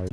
Good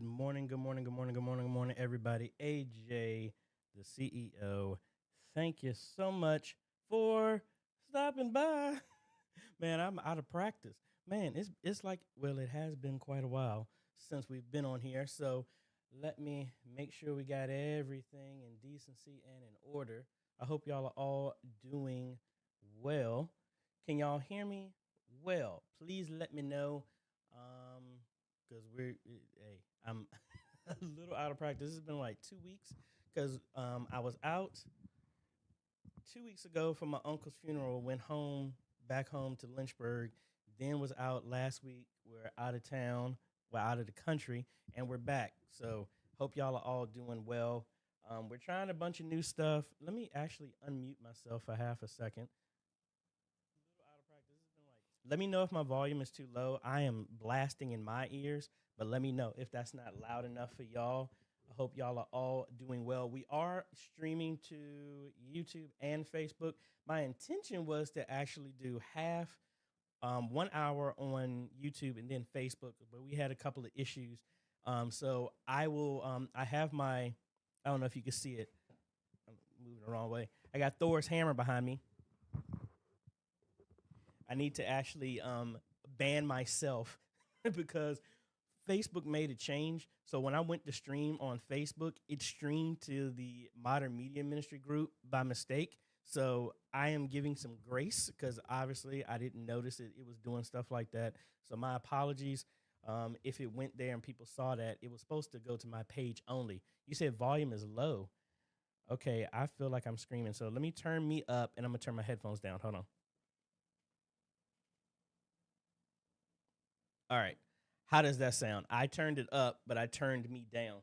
morning, good morning, good morning, good morning, good morning, everybody. AJ, the CEO. Thank you so much for stopping by. Man, I'm out of practice. Man, it's like, well, it has been quite a while since we've been on here. So let me make sure we got everything in decency and in order. I hope y'all are all doing well. Can y'all hear me well? Please let me know. Because hey, I'm a little out of practice. This has been like 2 weeks because I was out 2 weeks ago for my uncle's funeral, went back home to Lynchburg, then was out last week. We're out of town, we're out of the country, and we're back. So hope y'all are all doing well. We're trying a bunch of new stuff. Let me actually unmute myself for half a second. Let me know if my volume is too low. I am blasting in my ears, but let me know if that's not loud enough for y'all. I hope y'all are all doing well. We are streaming to YouTube and Facebook. My intention was to actually do half 1 hour on YouTube and then Facebook, but we had a couple of issues. So I will. I have my. I don't know if you can see it. I'm moving the wrong way. I got Thor's hammer behind me. I need to actually ban myself because Facebook made a change. So when I went to stream on Facebook, it streamed to the Modern Media Ministry group by mistake. So I am giving some grace because obviously I didn't notice it was doing stuff like that. So my apologies. If it went there and people saw that, it was supposed to go to my page only. You said volume is low. Okay, I feel like I'm screaming. So let me turn me up and I'm going to turn my headphones down. Hold on. All right. How does that sound? I turned it up, but I turned me down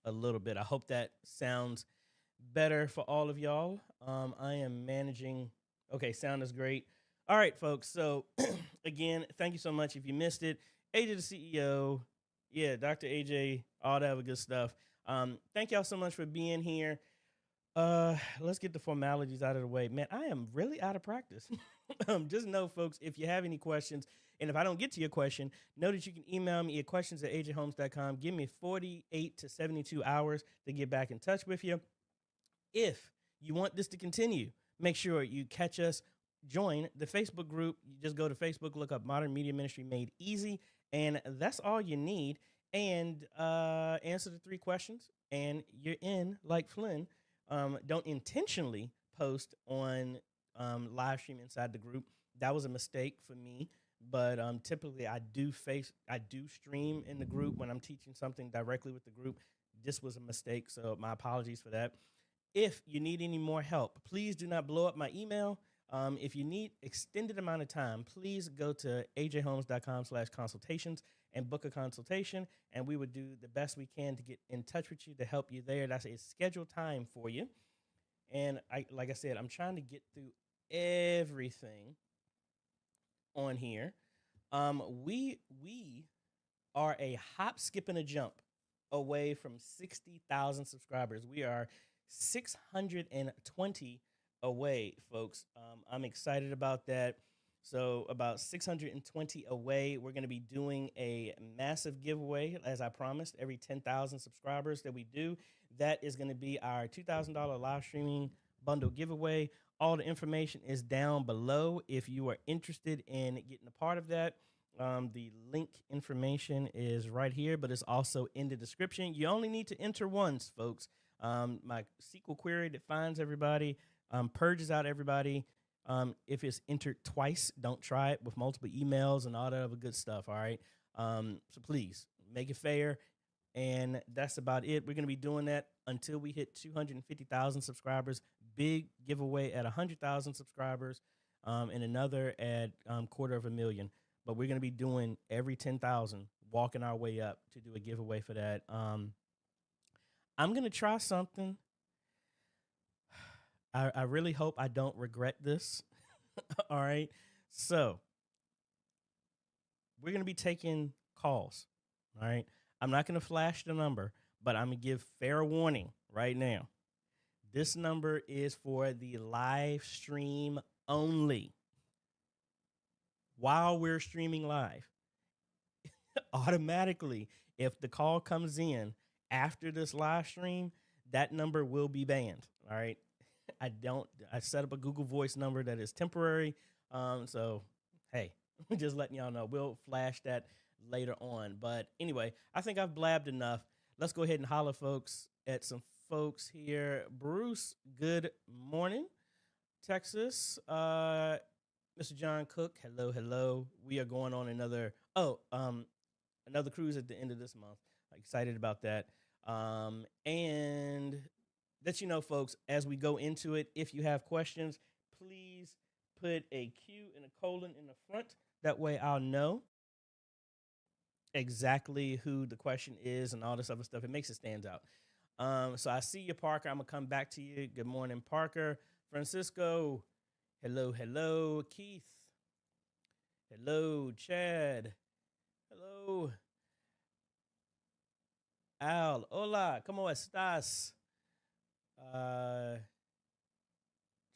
a little bit. I hope that sounds better for all of y'all. I am managing. Okay, sound is great. All right, folks. So, again, thank you so much. If you missed it, AJ the CEO, yeah, Dr. AJ, all that other good stuff. Thank y'all so much for being here. Let's get the formalities out of the way. Man, I am really out of practice. Just know, folks, if you have any questions, and if I don't get to your question, know that you can email me at questions@ajhomes.com. Give me 48 to 72 hours to get back in touch with you. If you want this to continue, make sure you catch us, join the Facebook group. You just go to Facebook, look up Modern Media Ministry Made Easy, and that's all you need. And answer the 3 questions, and you're in like Flynn. Don't intentionally post on live stream inside the group. That was a mistake for me. But typically I do stream in the group when I'm teaching something directly with the group. This was a mistake, so my apologies for that. If you need any more help, please do not blow up my email. If you need extended amount of time, please go to ajhomes.com/consultations and book a consultation, and we would do the best we can to get in touch with you to help you there. That's a scheduled time for you. And like I said, I'm trying to get through everything on here. We are a hop, skip, and a jump away from 60,000 subscribers. We are 620 away, folks. I'm excited about that. So about 620 away. We're going to be doing a massive giveaway, as I promised, every 10,000 subscribers that we do. That is going to be our $2,000 live streaming bundle giveaway. All the information is down below if you are interested in getting a part of that. The link information is right here, but it's also in the description. You only need to enter once, folks. My SQL query that finds everybody, purges out everybody. If it's entered twice, don't try it with multiple emails and all that other good stuff, all right? So please, make it fair. And that's about it. We're going to be doing that until we hit 250,000 subscribers. Big giveaway at 100,000 subscribers, and another at 250,000. But we're going to be doing every 10,000, walking our way up to do a giveaway for that. I'm going to try something. I really hope I don't regret this. All right. So we're going to be taking calls. All right. I'm not going to flash the number, but I'm going to give fair warning right now. This number is for the live stream only. While we're streaming live, automatically, if the call comes in after this live stream, that number will be banned. All right. I set up a Google Voice number that is temporary. So, hey, just letting y'all know. We'll flash that later on. But anyway, I think I've blabbed enough. Let's go ahead and holler, folks, at some folks here. Bruce, good morning. Texas. Mr. John Cook, hello, hello. We are going on another cruise at the end of this month. Excited about that. And let you know, folks, as we go into it, if you have questions, please put a Q and a colon in the front. That way I'll know exactly who the question is and all this other stuff. It makes it stand out. So I see you, Parker. I'm going to come back to you. Good morning, Parker. Francisco, hello, hello. Keith, hello. Chad, hello. Al, hola, ¿cómo estás?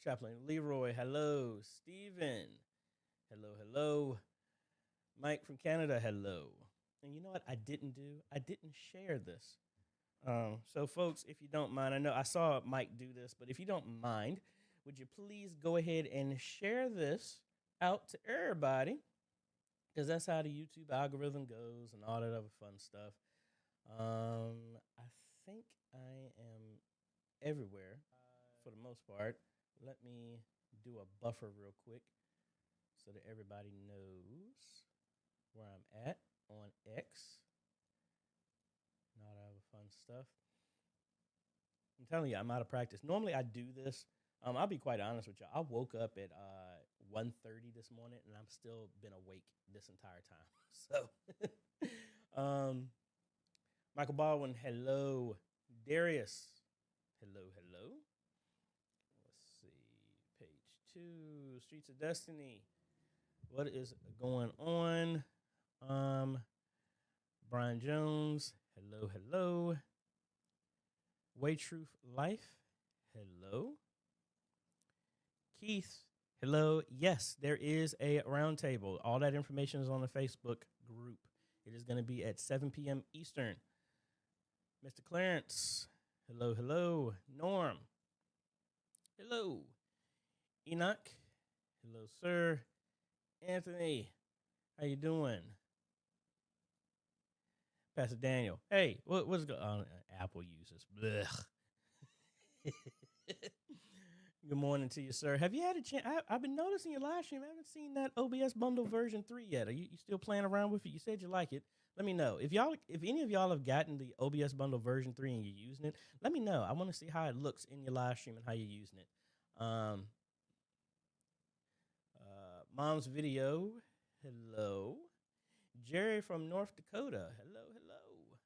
Chaplain Leroy, hello. Steven, Hello, hello. Mike from Canada, hello. And you know what I didn't do? I didn't share this. So, folks, if you don't mind, I know I saw Mike do this, but if you don't mind, would you please go ahead and share this out to everybody? Because that's how the YouTube algorithm goes and all that other fun stuff. I think I am everywhere for the most part. Let me do a buffer real quick so that everybody knows where I'm at on X and all that other fun stuff. I'm telling you, I'm out of practice. Normally, I do this. I'll be quite honest with you. I woke up at 1:30 this morning, and I'm still been awake this entire time. So, Michael Baldwin, hello. Darius, hello, hello. Let's see, page 2, Streets of Destiny. What is going on? Brian Jones, hello, hello. Way Truth Life, hello. Keith, hello. Yes, there is a roundtable. All that information is on the Facebook group. It is going to be at 7 p.m. Eastern. Mr. Clarence, hello, hello. Norm, hello. Enoch, hello, sir. Anthony, how you doing? Pastor Daniel, hey, what's going on? Apple users, blech. Good morning to you, sir. Have you had a chance? I've been noticing your live stream. I haven't seen that OBS bundle version 3 yet. Are you still playing around with it? You said you like it. Let me know. If any of y'all have gotten the OBS bundle version 3 and you're using it, let me know. I want to see how it looks in your live stream and how you're using it. Mom's video, hello. Jerry from North Dakota, hello, hello.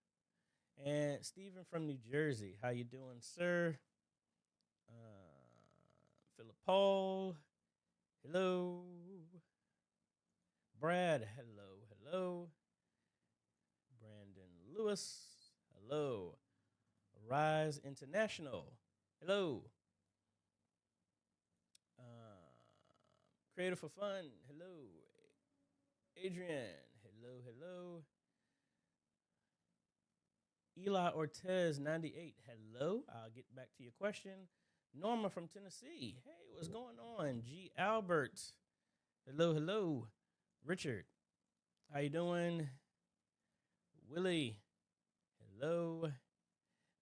And Stephen from New Jersey, how you doing, sir? Philip Paul, hello. Brad, hello, hello. Brandon Lewis, hello. Rise International, hello. Creative for Fun, hello. Adrian, hello, hello. Eli Ortez, 98, hello. I'll get back to your question. Norma from Tennessee, hey, what's going on? G. Albert, hello, hello. Richard, how you doing? Willie, hello.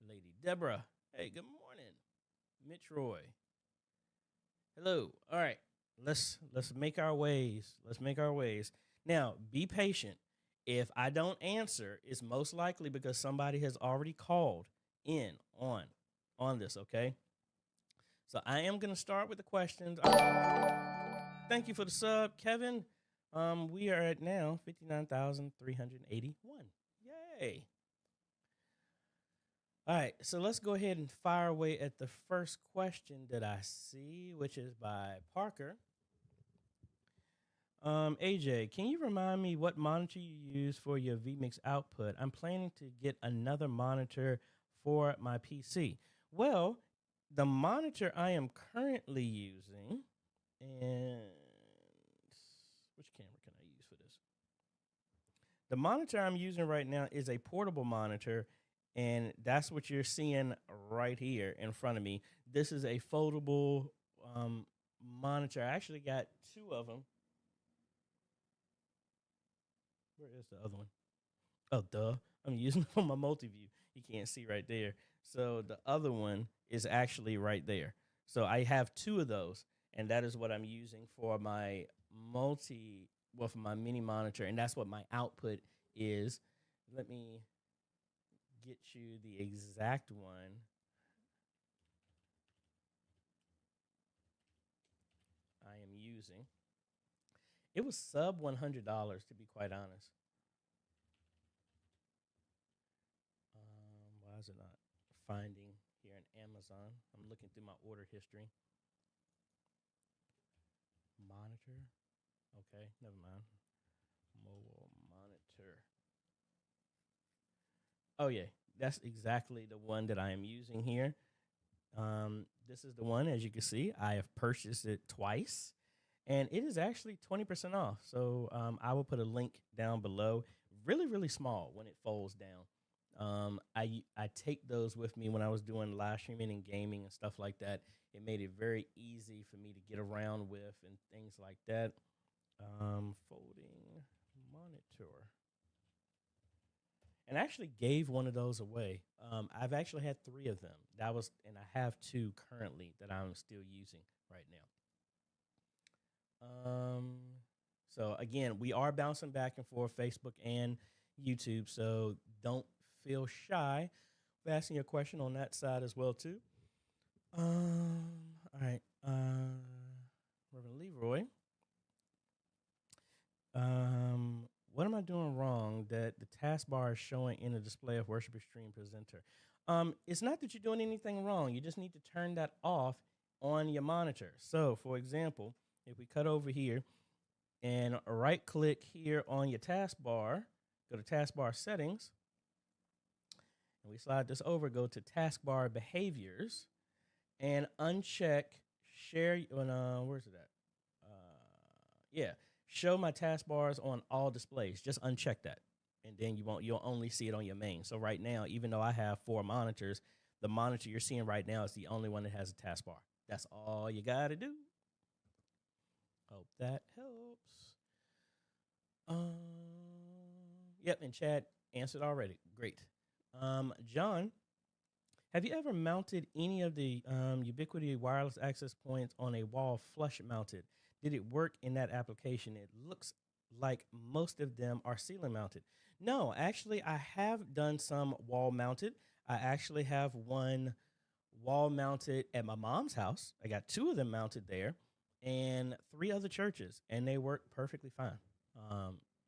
Lady Deborah, hey, good morning. Mitch Roy, hello. All right, let's make our ways. Let's make our ways. Now, be patient. If I don't answer, it's most likely because somebody has already called in on this, okay? So I am going to start with the questions. Thank you for the sub, Kevin. We are at now 59,381. Yay. All right, so let's go ahead and fire away at the first question that I see, which is by Parker. AJ, can you remind me what monitor you use for your vMix output? I'm planning to get another monitor for my PC. Well, the monitor I am currently using, and which camera can I use for this? The monitor I'm using right now is a portable monitor, and that's what you're seeing right here in front of me. This is a foldable monitor. I actually got 2 of them. Where is the other one? Oh, duh. I'm using it for my multi-view. You can't see right there. So the other one is actually right there. So I have 2 of those, and that is what I'm using for my for my mini monitor, and that's what my output is. Let me get you the exact one. I am using. It was sub $100, to be quite honest. Why is it not finding here in Amazon? I'm looking through my order history. Monitor. Okay, never mind. Mobile monitor. Oh, yeah, that's exactly the one that I am using here. This is the one, as you can see, I have purchased it twice. and it is actually 20% off. So I will put a link down below. Really, really small when it folds down. I take those with me when I was doing live streaming and gaming and stuff like that. It made it very easy for me to get around with and things like that. Folding monitor. And I actually gave one of those away. I've actually had 3 of them. And I have 2 currently that I'm still using right now. So again, we are bouncing back and forth Facebook and YouTube, so don't feel shy of asking a question on that side as well too. All right, Reverend Leroy. What am I doing wrong that the taskbar is showing in the display of worshiper stream presenter? It's not that you're doing anything wrong. You just need to turn that off on your monitor. So, for example, if we cut over here and right click here on your taskbar, go to taskbar settings, and we slide this over, go to taskbar behaviors, and uncheck share. Where's it at? Yeah. Show my taskbars on all displays. Just uncheck that, and then you'll only see it on your main. So right now, even though I have 4 monitors, the monitor you're seeing right now is the only one that has a taskbar. That's all you gotta do. Hope that helps. Yep, and Chad answered already. Great. John, have you ever mounted any of the Ubiquiti wireless access points on a wall flush mounted? Did it work in that application? It looks like most of them are ceiling mounted. No, actually, I have done some wall mounted. I actually have one wall mounted at my mom's house. I got 2 of them mounted there and 3 other churches, and they work perfectly fine.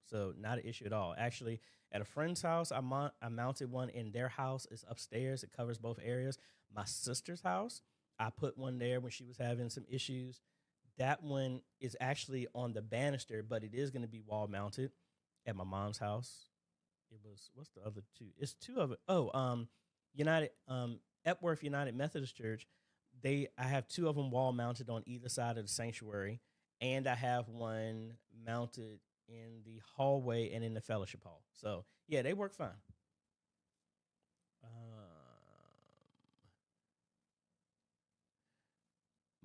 So not an issue at all. Actually, at a friend's house, I mounted one in their house. It's upstairs. It covers both areas. My sister's house, I put one there when she was having some issues. That one is actually on the banister, but it is going to be wall mounted at my mom's house. It was, what's the other 2? It's 2 of it. Oh, Epworth United Methodist Church. I have 2 of them wall mounted on either side of the sanctuary, and I have one mounted in the hallway and in the fellowship hall. So yeah, they work fine.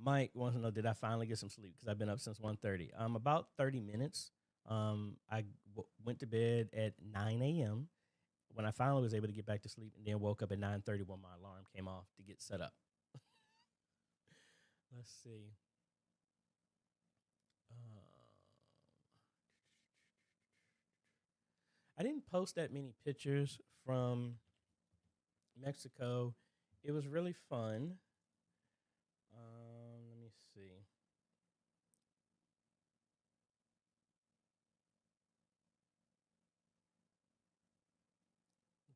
Mike wants to know, did I finally get some sleep? Because I've been up since 1:30. About 30 minutes. I went to bed at 9 a.m. when I finally was able to get back to sleep, and then woke up at 9:30 when my alarm came off to get set up. Let's see. I didn't post that many pictures from Mexico. It was really fun. Let me see.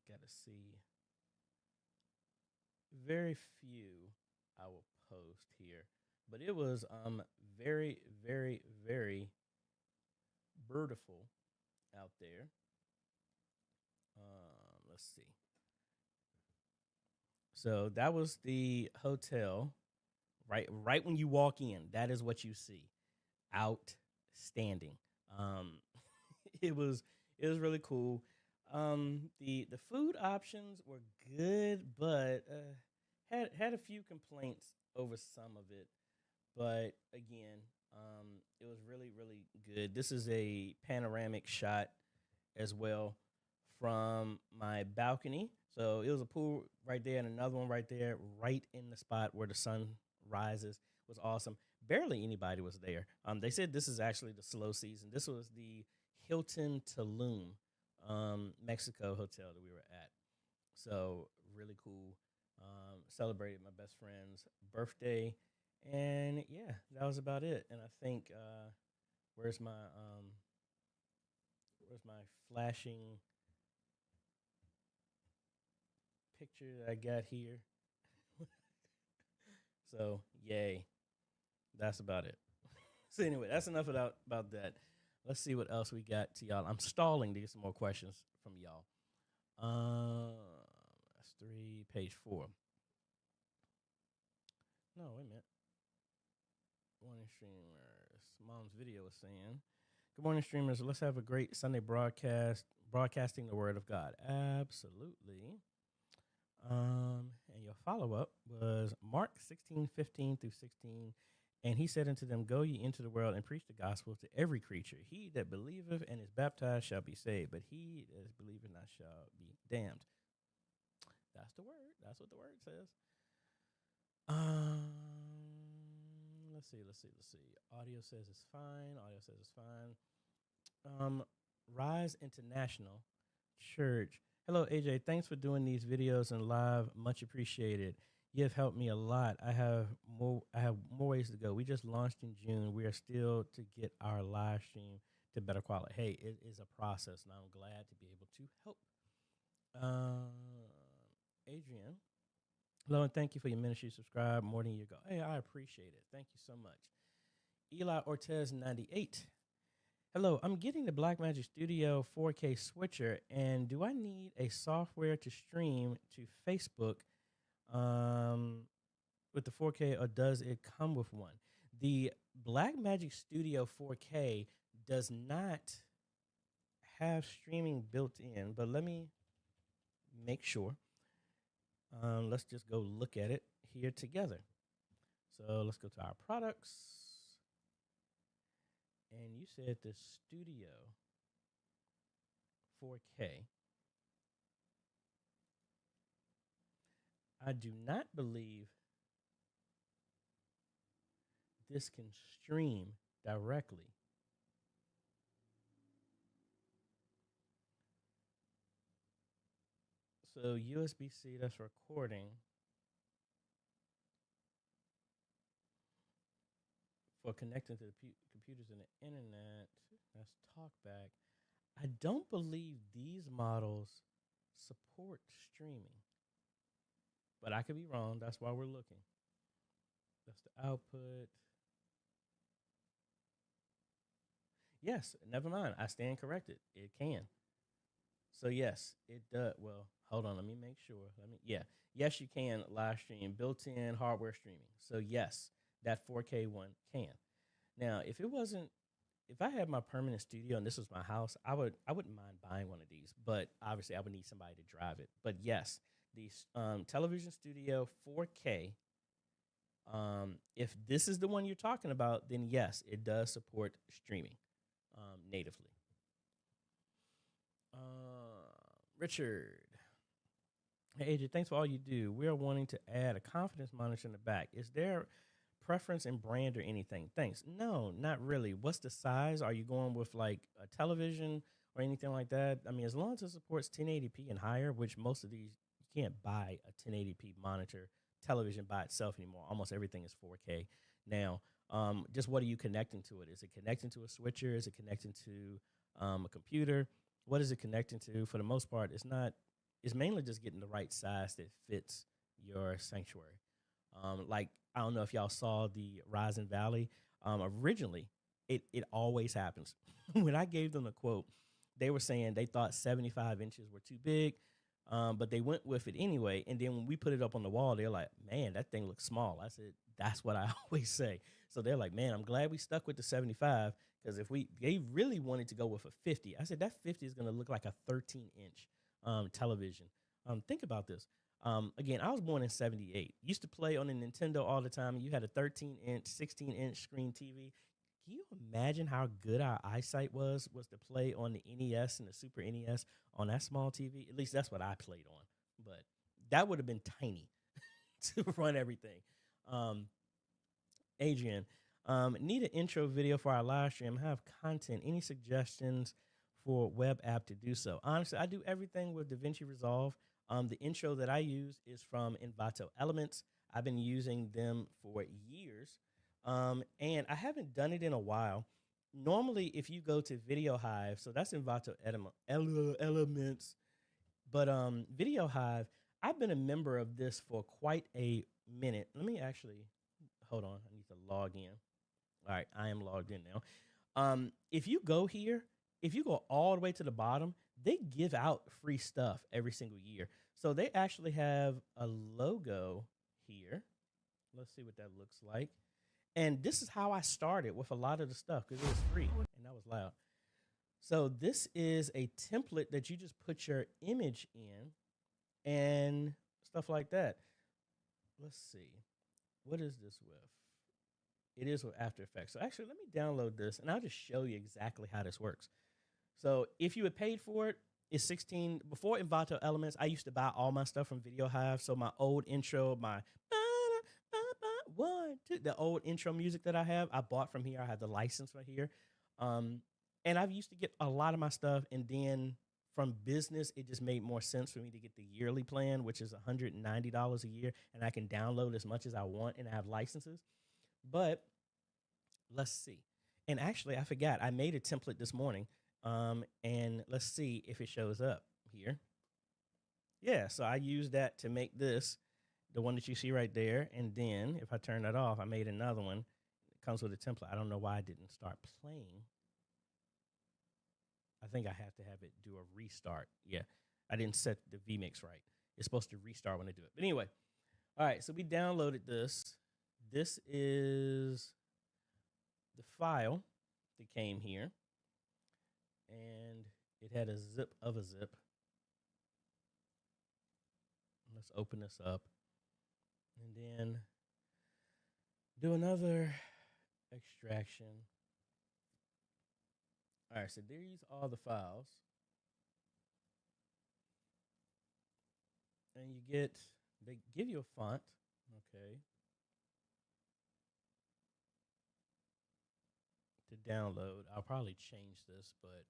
Gotta see. Very few I will post here, but it was very, very, very beautiful out there. Let's see. So that was the hotel. Right when you walk in, that is what you see. Outstanding. It was really cool. The food options were good, but had a few complaints over some of it. But again, it was really, really good. This is a panoramic shot as well from my balcony. So it was a pool right there and another one right there, right in the spot where the sun rises. It was awesome. Barely anybody was there. They said this is actually the slow season. This was the Hilton Tulum, Mexico hotel that we were at. So really cool. Celebrated my best friend's birthday, and yeah, that was about it. And I think where's my flashing picture that I got here? So yay, that's about it. So anyway, that's enough about that. Let's see what else we got to y'all. I'm stalling to get some more questions from y'all. That's 3, page 4. No, wait a minute. One streamers, Mom's video was saying. Good morning, streamers. Let's have a great Sunday broadcast, broadcasting the word of God. Absolutely. And your follow-up was Mark 16:15 through 16. And he said unto them, Go ye into the world and preach the gospel to every creature. He that believeth and is baptized shall be saved, but he that believeth not shall be damned. That's the word. That's what the word says. Let's see. Audio says it's fine. Rise International Church. Hello, AJ. Thanks for doing these videos and live. Much appreciated. You have helped me a lot. I have more ways to go. We just launched in June. We are still to get our live stream to better quality. Hey, it is a process, and I'm glad to be able to help. Adrian. Hello, and thank you for your ministry. Subscribe more than you go. Hey, I appreciate it. Thank you so much. Eli Ortez 98. Hello, I'm getting the Blackmagic Studio 4K switcher, and do I need a software to stream to Facebook with the 4K, or does it come with one? The Blackmagic Studio 4K does not have streaming built in, but let me make sure. Let's just go look at it here together. So let's go to our products. And you said the Studio 4K. I do not believe this can stream directly. So USB-C, that's recording. For connecting to the computers and the internet, that's TalkBack. I don't believe these models support streaming, but I could be wrong. That's why we're looking. That's the output. Yes, never mind. I stand corrected. It can. So yes, it does. Well, hold on. Let me make sure. Yes, you can live stream built-in hardware streaming. So yes, that 4K one can. Now, if I had my permanent studio and this was my house, I wouldn't mind buying one of these. But obviously, I would need somebody to drive it. But yes, the television studio 4K. If this is the one you're talking about, then yes, it does support streaming natively. Richard. Hey, AJ, thanks for all you do. We are wanting to add a confidence monitor in the back. Is there preference in brand or anything? Thanks. No, not really. What's the size? Are you going with like a television or anything like that? I mean, as long as it supports 1080p and higher, which most of these, you can't buy a 1080p monitor television by itself anymore. Almost everything is 4K. Now, just what are you connecting to it? Is it connecting to a switcher? Is it connecting to a computer? What is it connecting to? For the most part, it's mainly just getting the right size that fits your sanctuary. Like, I don't know if y'all saw the Rising Valley. Originally, it always happens. When I gave them a quote, they were saying they thought 75 inches were too big, but they went with it anyway. And then when we put it up on the wall, they're like, man, that thing looks small. I said, that's what I always say. So they're like, man, I'm glad we stuck with the 75, because they really wanted to go with a 50. I said, that 50 is going to look like a 13-inch television. Think about this. Again, I was born in 78. Used to play on a Nintendo all the time. You had a 13-inch, 16-inch screen TV. Can you imagine how good our eyesight was to play on the NES and the Super NES on that small TV? At least that's what I played on. But that would have been tiny to run everything. Adrian, need an intro video for our live stream. Have content. Any suggestions for web app to do so? Honestly, I do everything with DaVinci Resolve. The intro that I use is from Envato Elements. I've been using them for years, and I haven't done it in a while. Normally, if you go to Video Hive, so that's Envato Elements, but Video Hive, I've been a member of this for quite a minute. Let me actually, hold on, I need to log in. All right, I am logged in now. If you go here, if you go all the way to the bottom, they give out free stuff every single year. So they actually have a logo here. Let's see what that looks like. And this is how I started with a lot of the stuff because it was free and that was loud. So this is a template that you just put your image in and stuff like that. Let's see. What is this with? It is with After Effects. So actually, let me download this and I'll just show you exactly how this works. So if you had paid for it, it's 16. Before Envato Elements, I used to buy all my stuff from Video Hive. So my old intro, my one, two, the old intro music that I have, I bought from here. I have the license right here. And I've used to get a lot of my stuff. And then from business, it just made more sense for me to get the yearly plan, which is $190 a year. And I can download as much as I want and I have licenses. But let's see. And actually, I forgot. I made a template this morning. And let's see if it shows up here. Yeah, so I used that to make this, the one that you see right there. And then if I turn that off, I made another one. It comes with a template. I don't know why I didn't start playing. I think I have to have it do a restart. Yeah, I didn't set the vMix right. It's supposed to restart when I do it. But anyway, all right, so we downloaded this. This is the file that came here. And it had a zip of a zip. Let's open this up. And then do another extraction. All right, so these are the files. And you get, they give you a font, okay, to download. I'll probably change this, but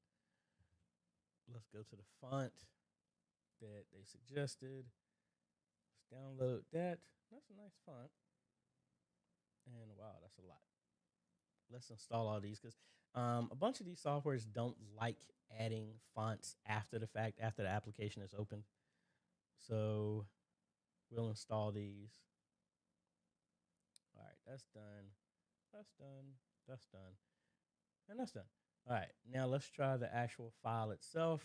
let's go to the font that they suggested. Let's download that. That's a nice font. And wow, that's a lot. Let's install all these because a bunch of these softwares don't like adding fonts after the fact, after the application is opened. So we'll install these. All right, that's done. That's done. That's done. And that's done. All right, now let's try the actual file itself.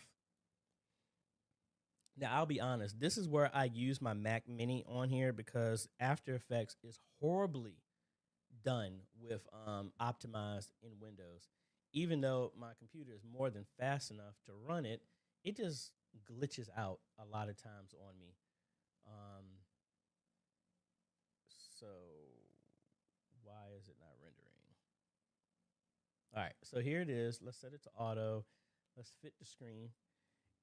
Now, I'll be honest. This is where I use my Mac Mini on here because After Effects is horribly done with optimized in Windows. Even though my computer is more than fast enough to run it, it just glitches out a lot of times on me. So why is it not rendering? All right, so here it is. Let's set it to auto. Let's fit the screen.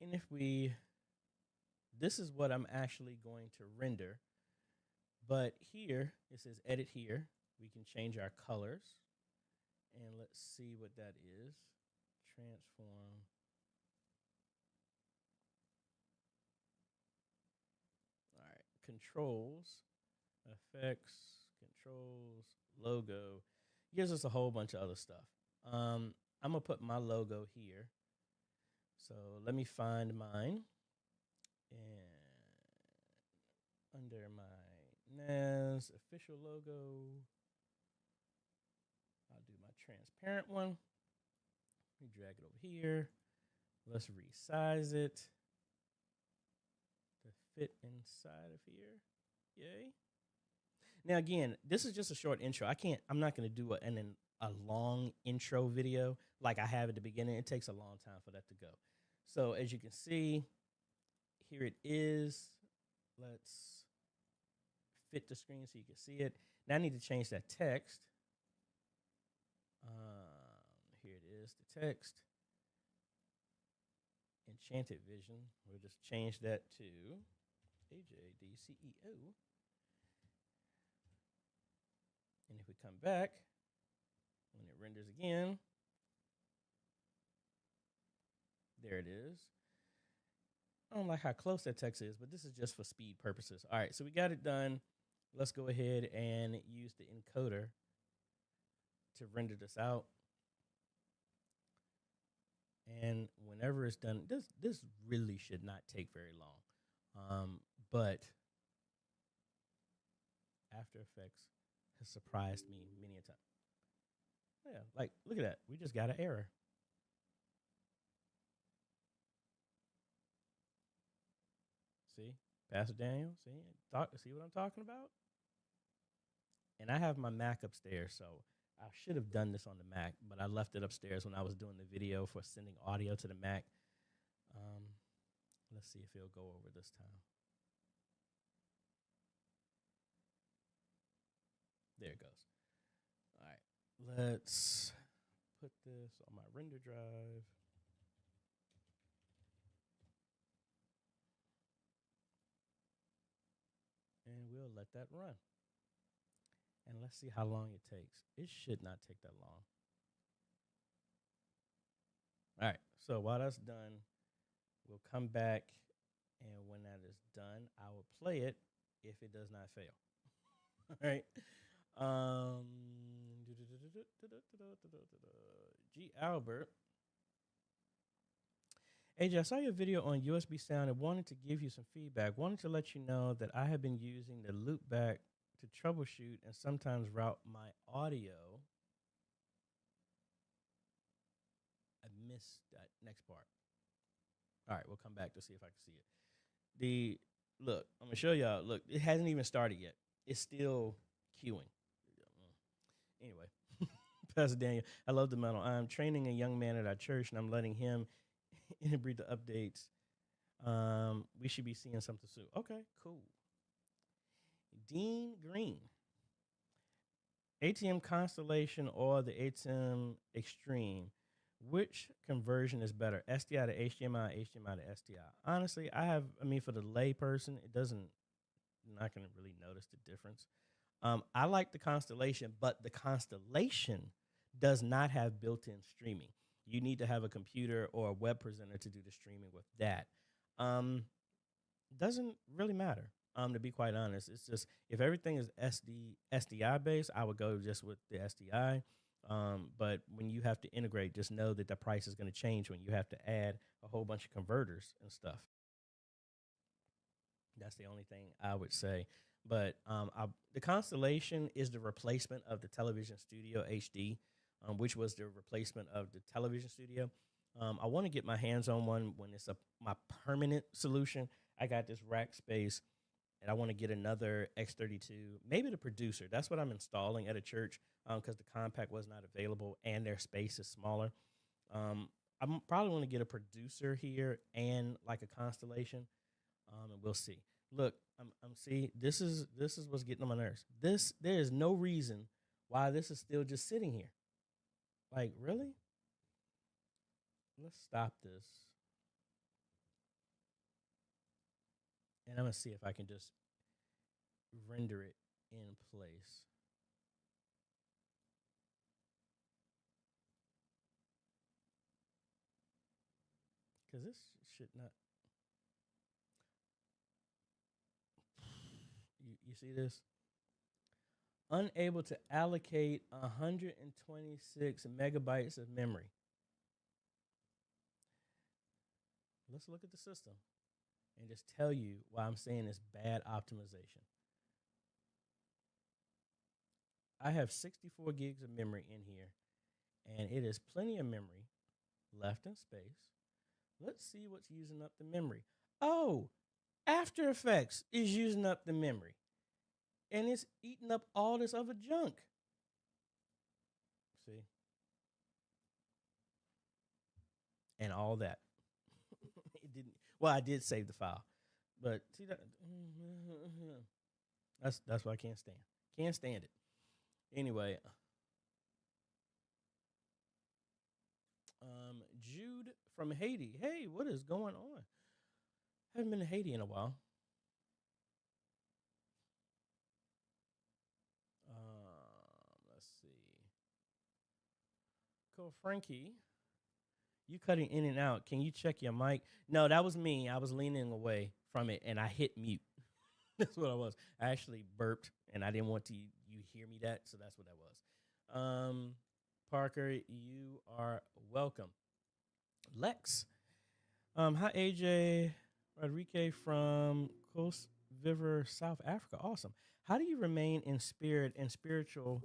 And if we, this is what I'm actually going to render. But here, it says edit here. We can change our colors. And let's see what that is. Transform. All right, controls, effects, controls, logo. Gives us a whole bunch of other stuff. I'm gonna put my logo here. So let me find mine. And under my NAS official logo, I'll do my transparent one. We drag it over here. Let's resize it to fit inside of here. Yay. Now, again, this is just a short intro. I'm not going to do a long intro video like I have at the beginning. It takes a long time for that to go. So as you can see, here it is. Let's fit the screen so you can see it. Now I need to change that text. Here it is, the text. Enchanted Vision. We'll just change that to AJaytheCEO. And if we come back, when it renders again, there it is. I don't like how close that text is, but this is just for speed purposes. All right, so we got it done. Let's go ahead and use the encoder to render this out. And whenever it's done, this really should not take very long. But After Effects has surprised me many a time. Yeah, like, look at that. We just got an error. See? Pastor Daniel, see what I'm talking about? And I have my Mac upstairs, so I should have done this on the Mac, but I left it upstairs when I was doing the video for sending audio to the Mac. Um, let's see if it'll go over this time. There it goes. All right, let's put this on my render drive. And we'll let that run. And let's see how long it takes. It should not take that long. All right, so while that's done, we'll come back, and when that is done, I will play it if it does not fail. All right. G. Albert. AJ, I saw your video on USB sound and wanted to give you some feedback. Wanted to let you know that I have been using the loopback to troubleshoot and sometimes route my audio. I missed that next part. All right, we'll come back to see if I can see it. Look, I'm gonna show y'all. Look, it hasn't even started yet. It's still queuing. Anyway, Pastor Daniel, I love the medal. I'm training a young man at our church, and I'm letting him integrate the updates. We should be seeing something soon. Okay, cool. Dean Green. ATM Constellation or the ATM Extreme? Which conversion is better, SDI to HDMI, HDMI to SDI? Honestly, for the lay person, not going to really notice the difference. I like the Constellation, but the Constellation does not have built-in streaming. You need to have a computer or a web presenter to do the streaming with that. Doesn't really matter, to be quite honest. It's just, if everything is SDI based, I would go just with the SDI. But when you have to integrate, just know that the price is going to change when you have to add a whole bunch of converters and stuff. That's the only thing I would say. But the Constellation is the replacement of the Television Studio HD, which was the replacement of the Television Studio. I want to get my hands on one when it's my permanent solution. I got this rack space, and I want to get another X32, maybe the Producer. That's what I'm installing at a church because the Compact was not available and their space is smaller. I'm probably want to get a Producer here and like a Constellation, and we'll see. Look, see, this is what's getting on my nerves. There is no reason why this is still just sitting here. Like, really? Let's stop this. And I'm going to see if I can just render it in place. Because this should not. You see this? Unable to allocate 126 megabytes of memory. Let's look at the system and just tell you why I'm saying it's bad optimization. I have 64 gigs of memory in here, and it is plenty of memory left in space. Let's see what's using up the memory. Oh, After Effects is using up the memory, and it's eating up all this other junk. See? And all that. It didn't. Well, I did save the file, but see that. That's what I can't stand. Can't stand it. Anyway, Jude from Haiti. Hey, what is going on? Haven't been to Haiti in a while. Let's see. Cool, Frankie. You cutting in and out. Can you check your mic? No, that was me. I was leaning away from it, and I hit mute. That's what I was. I actually burped, and I didn't want you hear me that, so that's what that was. Parker, you are welcome. Lex. Hi, AJ. Rodriguez from Coast River, South Africa. Awesome. How do you remain in spirit and spiritual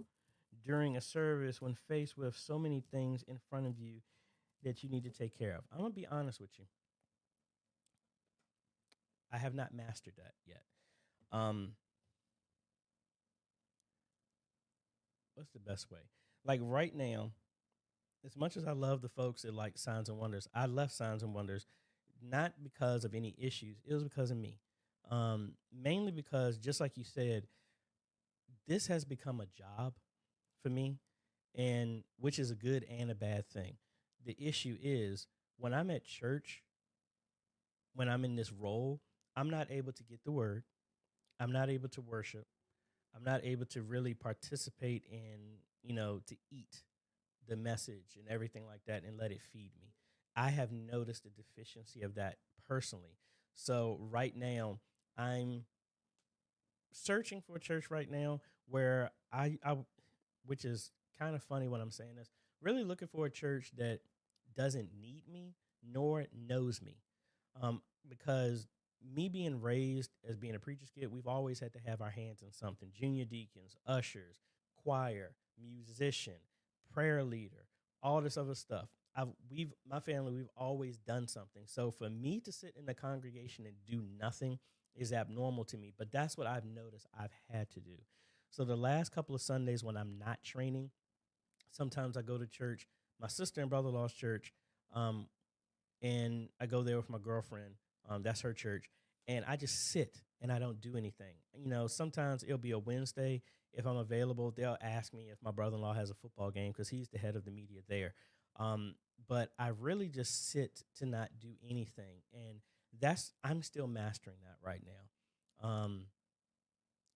during a service when faced with so many things in front of you that you need to take care of? I'm going to be honest with you. I have not mastered that yet. what's the best way? Like right now, as much as I love the folks that like Signs and Wonders, I left Signs and Wonders not because of any issues. It was because of me. Mainly because, just like you said, this has become a job for me, and which is a good and a bad thing. The issue is when I'm at church, when I'm in this role, I'm not able to get the word. I'm not able to worship. I'm not able to really participate in, to eat the message and everything like that and let it feed me. I have noticed the deficiency of that personally. So right now, I'm searching for a church right now where which is kind of funny when I'm saying this, really looking for a church that doesn't need me nor knows me. Because me being raised as being a preacher's kid, we've always had to have our hands in something. Junior deacons, ushers, choir, musician, prayer leader, all this other stuff. My family, we've always done something. So for me to sit in the congregation and do nothing is abnormal to me. But that's what I've noticed I've had to do. So the last couple of Sundays when I'm not training, sometimes I go to church, my sister and brother-in-law's church, and I go there with my girlfriend. That's her church. And I just sit and I don't do anything. Sometimes it'll be a Wednesday. If I'm available, they'll ask me if my brother-in-law has a football game because he's the head of the media there. But I really just sit to not do anything. And I'm still mastering that right now.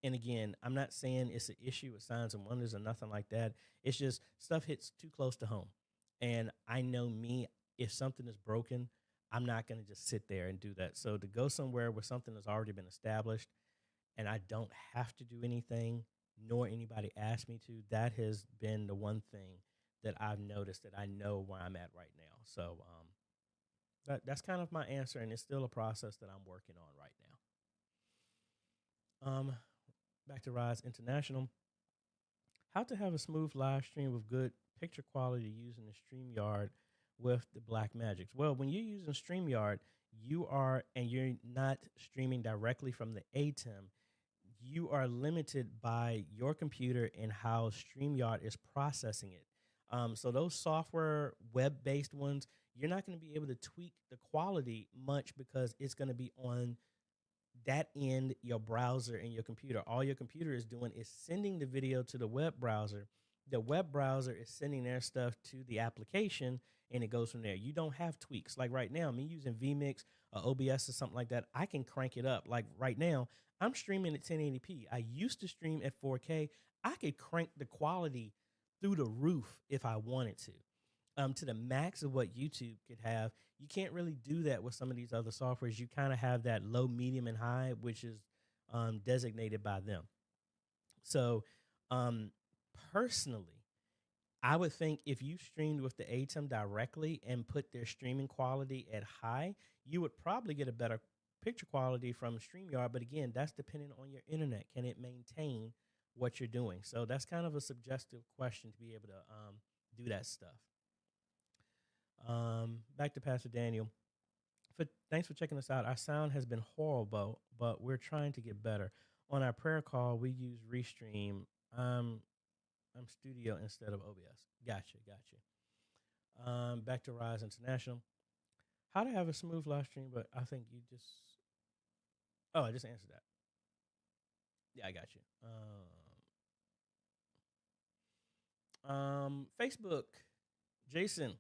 And again, I'm not saying it's an issue with Signs and Wonders or nothing like that. It's just stuff hits too close to home. And I know me, if something is broken, I'm not going to just sit there and do that. So to go somewhere where something has already been established and I don't have to do anything, nor anybody ask me to, that has been the one thing that I've noticed that I know where I'm at right now. So that's kind of my answer, and it's still a process that I'm working on right now. Back to Rise International. How to have a smooth live stream with good picture quality using the StreamYard with the Black Magics. Well, when you're using StreamYard, you're not streaming directly from the ATEM, you are limited by your computer and how StreamYard is processing it. So those software web-based ones, you're not going to be able to tweak the quality much because it's going to be on that end, your browser and your computer. All your computer is doing is sending the video to the web browser. The web browser is sending their stuff to the application, and it goes from there. You don't have tweaks. Like right now, me using vMix or OBS or something like that, I can crank it up. Like right now, I'm streaming at 1080p. I used to stream at 4K. I could crank the quality through the roof if I wanted to the max of what YouTube could have. You can't really do that with some of these other softwares. You kind of have that low, medium, and high, which is designated by them. So personally, I would think if you streamed with the ATEM directly and put their streaming quality at high, you would probably get a better picture quality from StreamYard. But again, that's dependent on your internet. Can it maintain what you're doing? So that's kind of a suggestive question to be able to do that stuff. Back to Pastor Daniel. Thanks for checking us out. Our sound has been horrible, but we're trying to get better. On our prayer call, we use Restream. I'm Studio instead of OBS. Gotcha. Back to Rise International. How to have a smooth live stream, but I think you just... Oh, I just answered that. Yeah, I got you. Facebook. Jason.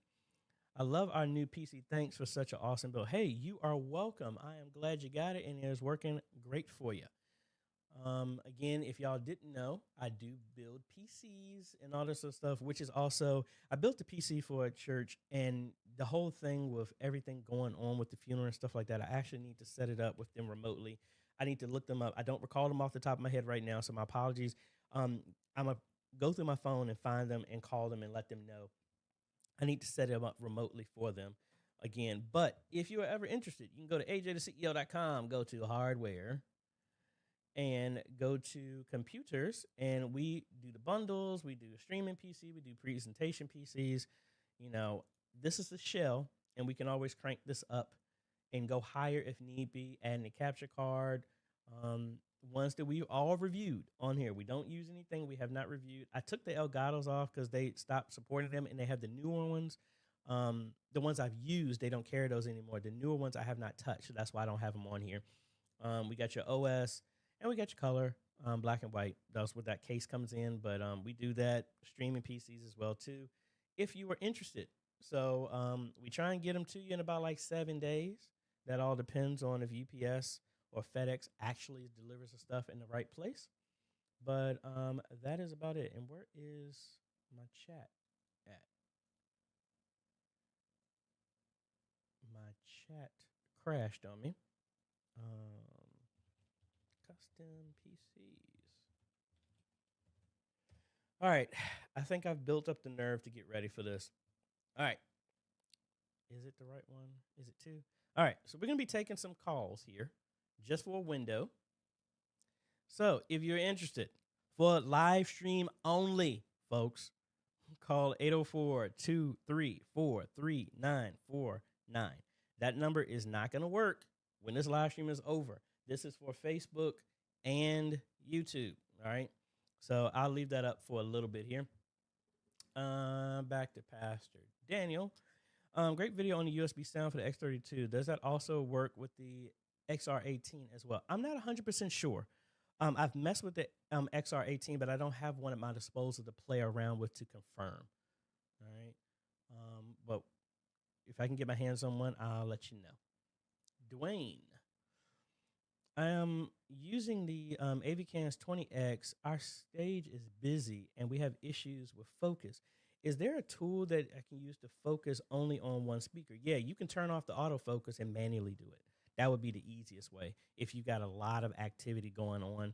I love our new PC. Thanks for such an awesome build. Hey, you are welcome. I am glad you got it, and it is working great for you. Again, if y'all didn't know, I do build PCs and all this sort of stuff, which is also, I built a PC for a church, and the whole thing with everything going on with the funeral and stuff like that, I actually need to set it up with them remotely. I need to look them up. I don't recall them off the top of my head right now, so my apologies. I'm going to go through my phone and find them and call them and let them know. I need to set them up remotely for them again. But if you are ever interested, you can go to AJaytheCEO.com, go to hardware, and go to computers, and we do the bundles, we do a streaming PC, we do presentation PCs. This is the shell, and we can always crank this up and go higher if need be, add a capture card, ones that we all reviewed on here. We don't use anything we have not reviewed. I took the Elgatos off because they stopped supporting them, and they have the newer ones. The ones I've used, they don't carry those anymore. The newer ones I have not touched, so that's why I don't have them on here. We got your OS, and we got your color, black and white. That's what that case comes in. But we do that streaming PCs as well too, if you were interested. So we try and get them to you in about like 7 days. That all depends on if UPS or FedEx actually delivers the stuff in the right place. But that is about it. And where is my chat at? My chat crashed on me. Custom PCs. All right. I think I've built up the nerve to get ready for this. All right. Is it the right one? Is it two? All right. So we're going to be taking some calls here just for a window. So if you're interested for live stream only, folks, call 804-234-3949. That number is not going to work when this live stream is over. This is for Facebook and YouTube. All right. So I'll leave that up for a little bit here. Back to Pastor Daniel. Great video on the USB sound for the X32. Does that also work with the XR18 as well? I'm not 100% sure. I've messed with the XR18, but I don't have one at my disposal to play around with to confirm. All right. But if I can get my hands on one, I'll let you know. Dwayne. I am using the AVCANS 20X. Our stage is busy, and we have issues with focus. Is there a tool that I can use to focus only on one speaker? Yeah, you can turn off the autofocus and manually do it. That would be the easiest way. If you got a lot of activity going on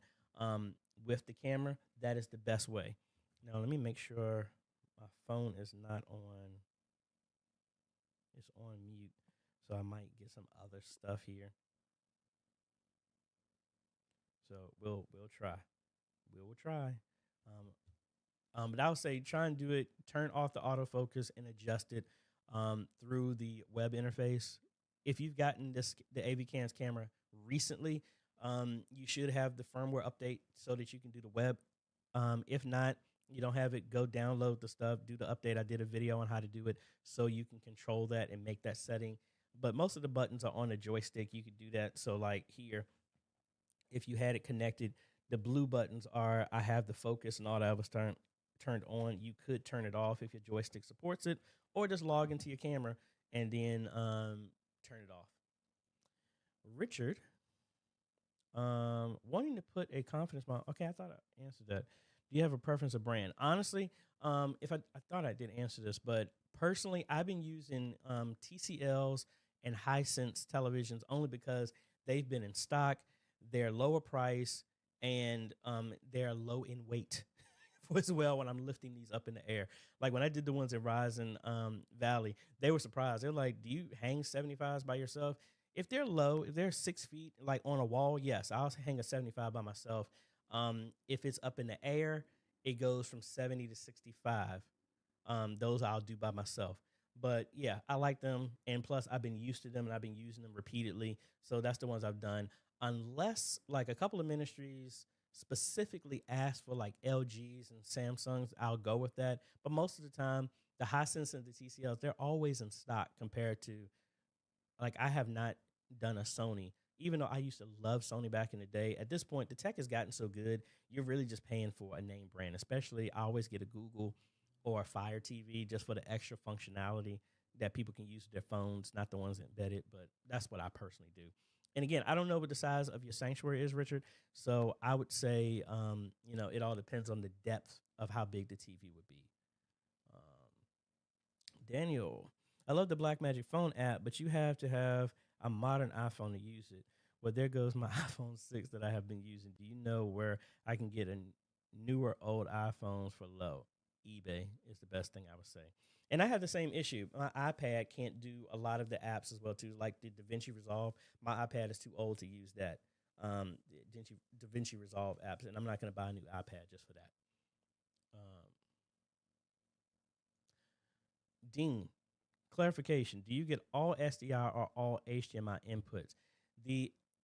with the camera, that is the best way. Now, let me make sure my phone is not on. It's on mute, so I might get some other stuff here. So we'll try. We'll try. But I would say try and do it. Turn off the autofocus and adjust it through the web interface. If you've gotten the AVCANS camera recently, you should have the firmware update so that you can do the web. If not, you don't have it, go download the stuff, do the update. I did a video on how to do it so you can control that and make that setting. But most of the buttons are on the joystick. You can do that. So like here, if you had it connected, the blue buttons are I have the focus and all that was turned on. You could turn it off if your joystick supports it, or just log into your camera and then turn it off. Richard, wanting to put a confidence mount. Okay, I thought I answered that. Do you have a preference of brand? Honestly, if I thought I did answer this, but personally, I've been using TCLs and Hisense televisions only because they've been in stock. They're lower price, and they're low in weight as well when I'm lifting these up in the air. Like when I did the ones in Rising Valley, they were surprised. They're like, do you hang 75s by yourself? If they're low, if they're 6 feet, like on a wall, yes, I'll hang a 75 by myself. If it's up in the air, it goes from 70 to 65. Those I'll do by myself. But yeah, I like them. And plus, I've been used to them and I've been using them repeatedly. So that's the ones I've done. Unless like a couple of ministries specifically ask for like LGs and Samsungs, I'll go with that. But most of the time, the Hisense and the TCLs, they're always in stock compared to, like, I have not done a Sony. Even though I used to love Sony back in the day, at this point, the tech has gotten so good, you're really just paying for a name brand. Especially, I always get a Google or a Fire TV just for the extra functionality that people can use with their phones, not the ones embedded, but that's what I personally do. And again, I don't know what the size of your sanctuary is, Richard. So I would say, it all depends on the depth of how big the TV would be. Daniel, I love the Blackmagic phone app, but you have to have a modern iPhone to use it. Well, there goes my iPhone 6 that I have been using. Do you know where I can get a newer old iPhones for low? eBay is the best thing I would say. And I have the same issue. My iPad can't do a lot of the apps as well, too, like the DaVinci Resolve. My iPad is too old to use that, DaVinci Resolve apps, and I'm not going to buy a new iPad just for that. Dean, clarification. Do you get all SDI or all HDMI inputs? The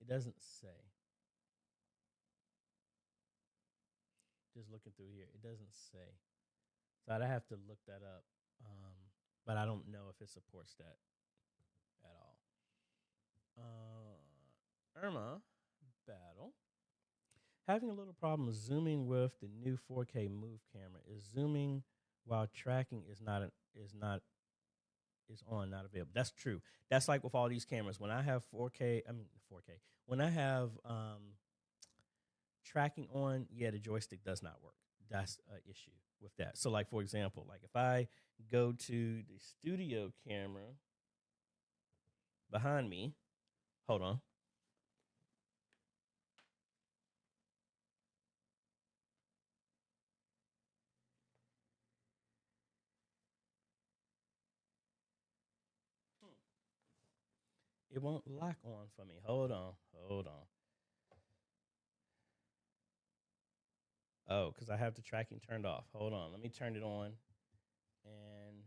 It doesn't say. Just looking through here, it doesn't say. So I'd have to look that up. But I don't know if it supports that at all. Irma Battle. Having a little problem zooming with the new 4K Move camera. Is zooming while tracking is on, not available. That's true. That's like with all these cameras. When I have 4K, When I have tracking on, yeah, the joystick does not work. That's an issue with that. So, like for example, like if I go to the studio camera behind me, hold on. It won't lock on for me. Hold on. Oh, because I have the tracking turned off. Hold on. Let me turn it on and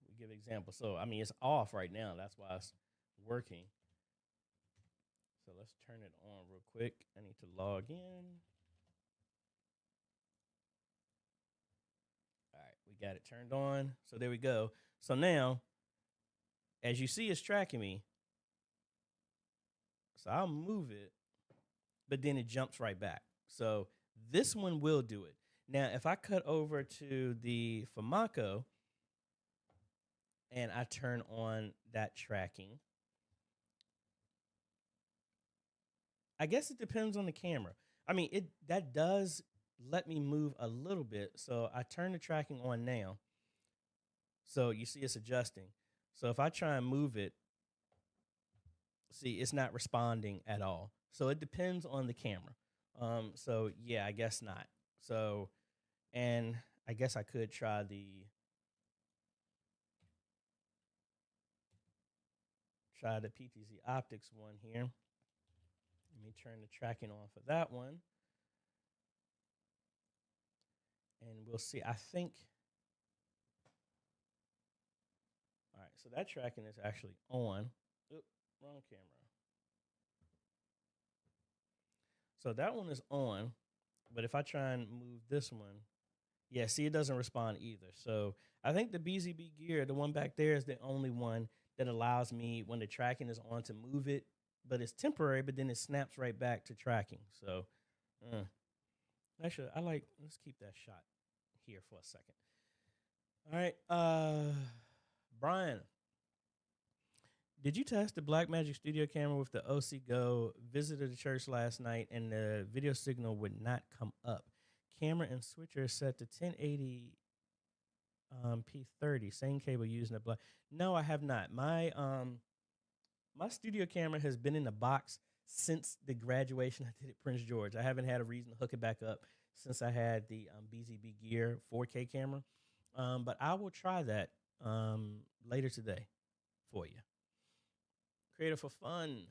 we give an example. So, I mean, it's off right now. That's why it's working. So let's turn it on real quick. I need to log in. All right, we got it turned on. So there we go. So now, as you see, it's tracking me. So I'll move it, but then it jumps right back. So this one will do it. Now, if I cut over to the Famako and I turn on that tracking, I guess it depends on the camera. I mean, that does let me move a little bit. So I turn the tracking on now. So you see it's adjusting. So if I try and move it, see, it's not responding at all. So it depends on the camera. So yeah, I guess not. So, and I guess I could try the PTZ Optics one here. Let me turn the tracking on for that one. And we'll see. I think, all right, so that tracking is actually on. Oop, wrong camera. So that one is on, but if I try and move this one, yeah, see, it doesn't respond either. So I think the BZB gear, the one back there, is the only one that allows me, when the tracking is on, to move it, but it's temporary, but then it snaps right back to tracking. So actually, let's keep that shot here for a second. All right, Brian, did you test the Blackmagic Studio camera with the OC Go? Visited the church last night, and the video signal would not come up. Camera and switcher set to 1080 P30. Same cable used in the black. No, I have not. My studio camera has been in the box since the graduation I did at Prince George. I haven't had a reason to hook it back up since I had the BZB Gear 4K camera. But I will try that later today for you. Creative for Fun.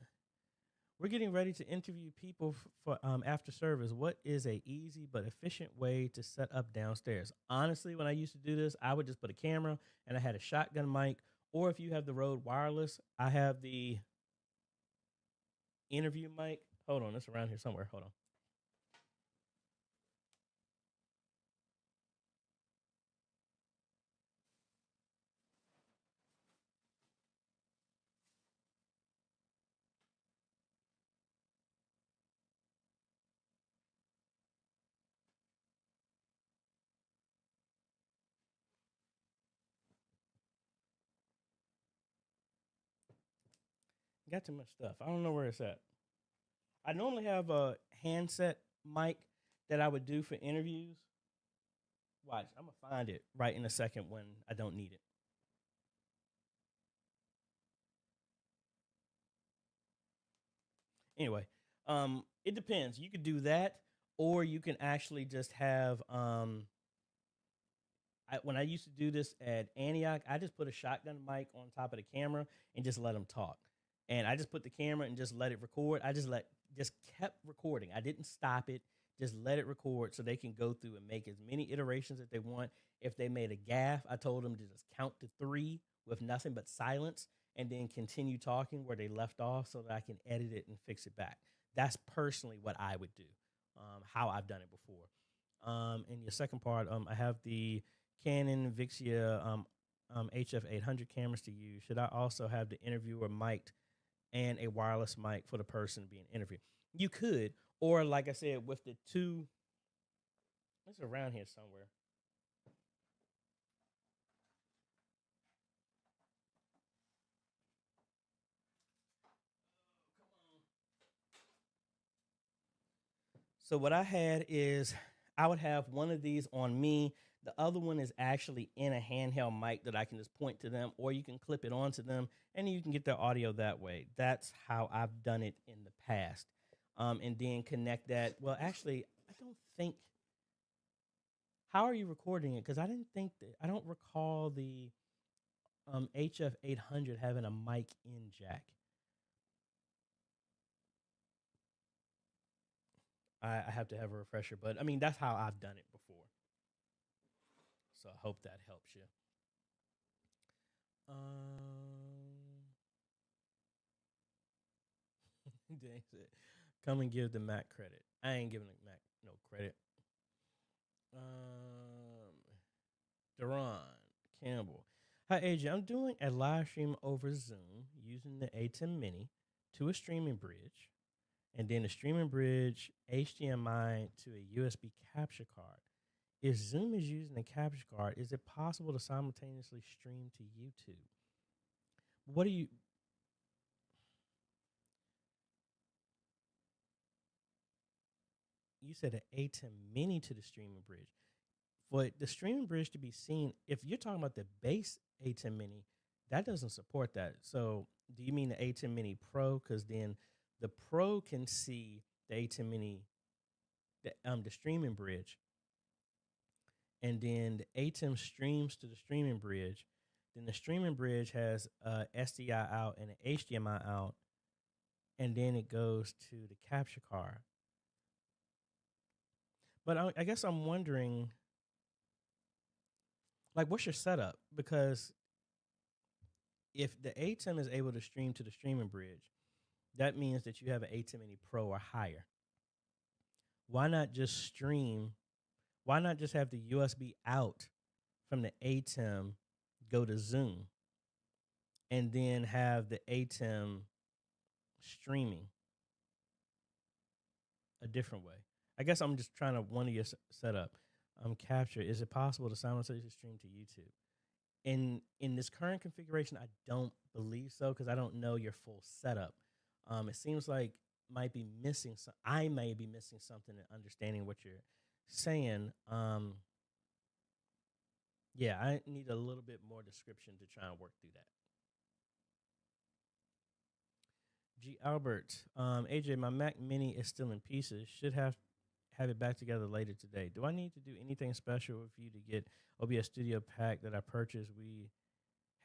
We're getting ready to interview people for after service. What is a easy but efficient way to set up downstairs? Honestly, when I used to do this, I would just put a camera and I had a shotgun mic. Or if you have the Rode Wireless, I have the interview mic. Hold on, it's around here somewhere. Hold on. Got too much stuff. I don't know where it's at. I normally have a handset mic that I would do for interviews. Watch, I'm going to find it right in a second when I don't need it. Anyway, it depends. You could do that, or you can actually just have. When I used to do this at Antioch, I just put a shotgun mic on top of the camera and just let them talk. And I just put the camera and just let it record. I just kept recording. I didn't stop it. Just let it record so they can go through and make as many iterations as they want. If they made a gaffe, I told them to just count to 3 with nothing but silence, and then continue talking where they left off so that I can edit it and fix it back. That's personally what I would do, how I've done it before. And your second part, I have the Canon Vixia HF800 cameras to use. Should I also have the interviewer mic'd and a wireless mic for the person being interviewed? You could, or like I said, with the two, it's around here somewhere. So what I had is I would have one of these on me. The other one is actually in a handheld mic that I can just point to them, or you can clip it onto them, and you can get their audio that way. That's how I've done it in the past. And then connect that. Well, actually, I don't think. How are you recording it? Because I didn't think that. I don't recall the HF800 having a mic in jack. I have to have a refresher, but I mean that's how I've done it before. So I hope that helps you. Dang said, come and give the Mac credit. I ain't giving the Mac no credit. Deron Campbell. Hi AJ, I'm doing a live stream over Zoom using the A10 Mini to a streaming bridge, and then the streaming bridge HDMI to a USB capture card. If Zoom is using a capture card, is it possible to simultaneously stream to YouTube? What do you? You said an A10 Mini to the streaming bridge. For the streaming bridge to be seen, if you're talking about the base A10 Mini, that doesn't support that. So, do you mean the A10 Mini Pro? Because then the Pro can see the A10 Mini, the streaming bridge, and then the A10 streams to the streaming bridge. Then the streaming bridge has a SDI out and an HDMI out, and then it goes to the capture card. But I guess I'm wondering, like, what's your setup? Because if the A10 is able to stream to the streaming bridge, that means that you have an A10 Mini Pro or higher. Why not just stream? Why not just have the USB out from the A10 go to Zoom and then have the A10 streaming a different way? I guess I'm just trying to one of your setup. Capture. Is it possible to simultaneously stream to YouTube? In this current configuration, I don't believe so because I don't know your full setup. It seems like might be missing. I may be missing something in understanding what you're saying. Yeah, I need a little bit more description to try and work through that. G. Albert, AJ, my Mac Mini is still in pieces. Should have it back together later today. Do I need to do anything special with you to get OBS Studio Pack that I purchased?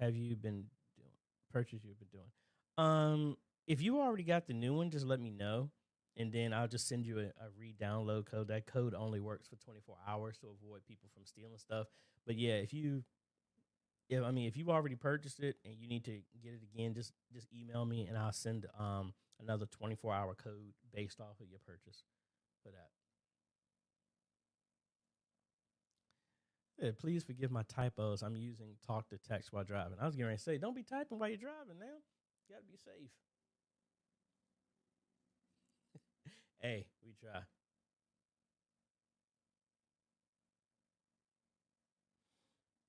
Have you been doing purchase you've been doing? If you already got the new one, just let me know, and then I'll just send you a re-download code. That code only works for 24 hours to avoid people from stealing stuff. But yeah, if you've already purchased it and you need to get it again, just email me and I'll send another 24-hour code based off of your purchase for that. Yeah, please forgive my typos. I'm using talk to text while driving. I was getting ready to say, don't be typing while you're driving now. You got to be safe. Hey, we try.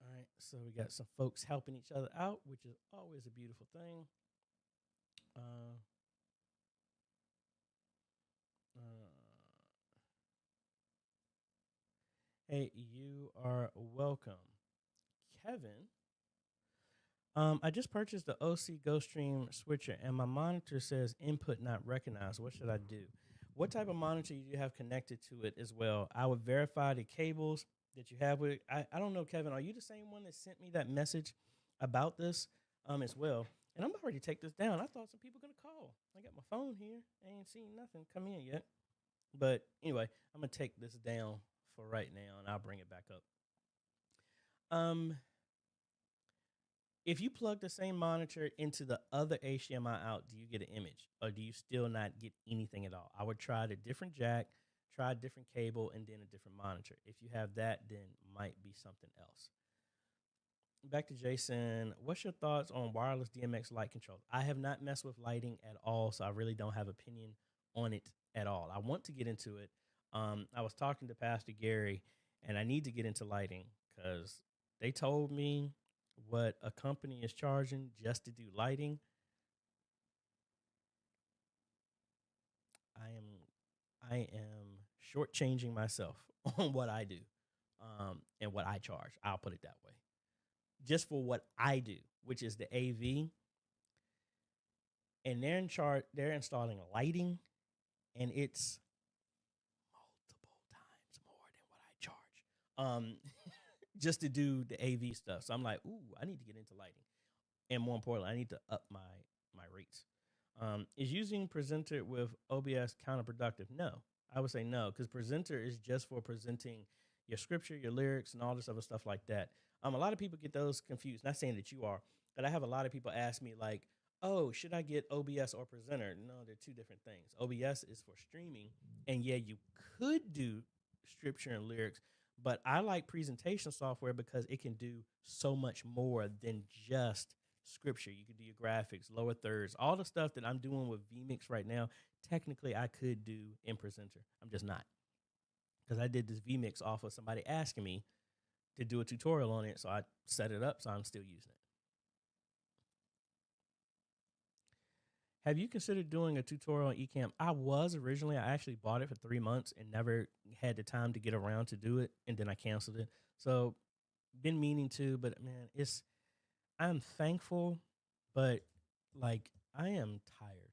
All right, so we got some folks helping each other out, which is always a beautiful thing. Uh, uh, hey, you are welcome. Kevin, I just purchased the OC GoStream switcher, and my monitor says input not recognized. What should I do? What type of monitor do you have connected to it as well? I would verify the cables that you have with it. I don't know, Kevin. Are you the same one that sent me that message about this as well? And I'm already take this down. I thought some people were going to call. I got my phone here. I ain't seen nothing come in yet. But anyway, I'm going to take this down for right now, and I'll bring it back up. if you plug the same monitor into the other HDMI out, do you get an image or do you still not get anything at all? I would try the different jack, try a different cable, and then a different monitor. If you have that, then might be something else. Back to Jason. What's your thoughts on wireless DMX light controls? I have not messed with lighting at all, so I really don't have opinion on it at all. I want to get into it. I was talking to Pastor Gary, and I need to get into lighting because they told me what a company is charging just to do lighting. I am shortchanging myself on what I do, and what I charge. I'll put it that way. Just for what I do, which is the AV, and they're in charge. They're installing lighting, and it's multiple times more than what I charge. Just to do the AV stuff. So I'm like, ooh, I need to get into lighting, and more importantly, I need to up my rates. Is using Presenter with OBS counterproductive? No, I would say no, because Presenter is just for presenting your scripture, your lyrics, and all this other stuff like that. A lot of people get those confused. Not saying that you are, but I have a lot of people ask me like, "Oh, should I get OBS or Presenter?" No, they're two different things. OBS is for streaming, and yeah, you could do scripture and lyrics, but I like presentation software because it can do so much more than just scripture. You could do your graphics, lower thirds, all the stuff that I'm doing with vMix right now. Technically, I could do in Presenter. I'm just not, because I did this vMix off of somebody asking me to do a tutorial on it, so I set it up, so I'm still using it. Have you considered doing a tutorial on Ecamm? I was originally. I actually bought it for 3 months and never had the time to get around to do it, and then I canceled it. So been meaning to, but man, I'm thankful, but like I am tired.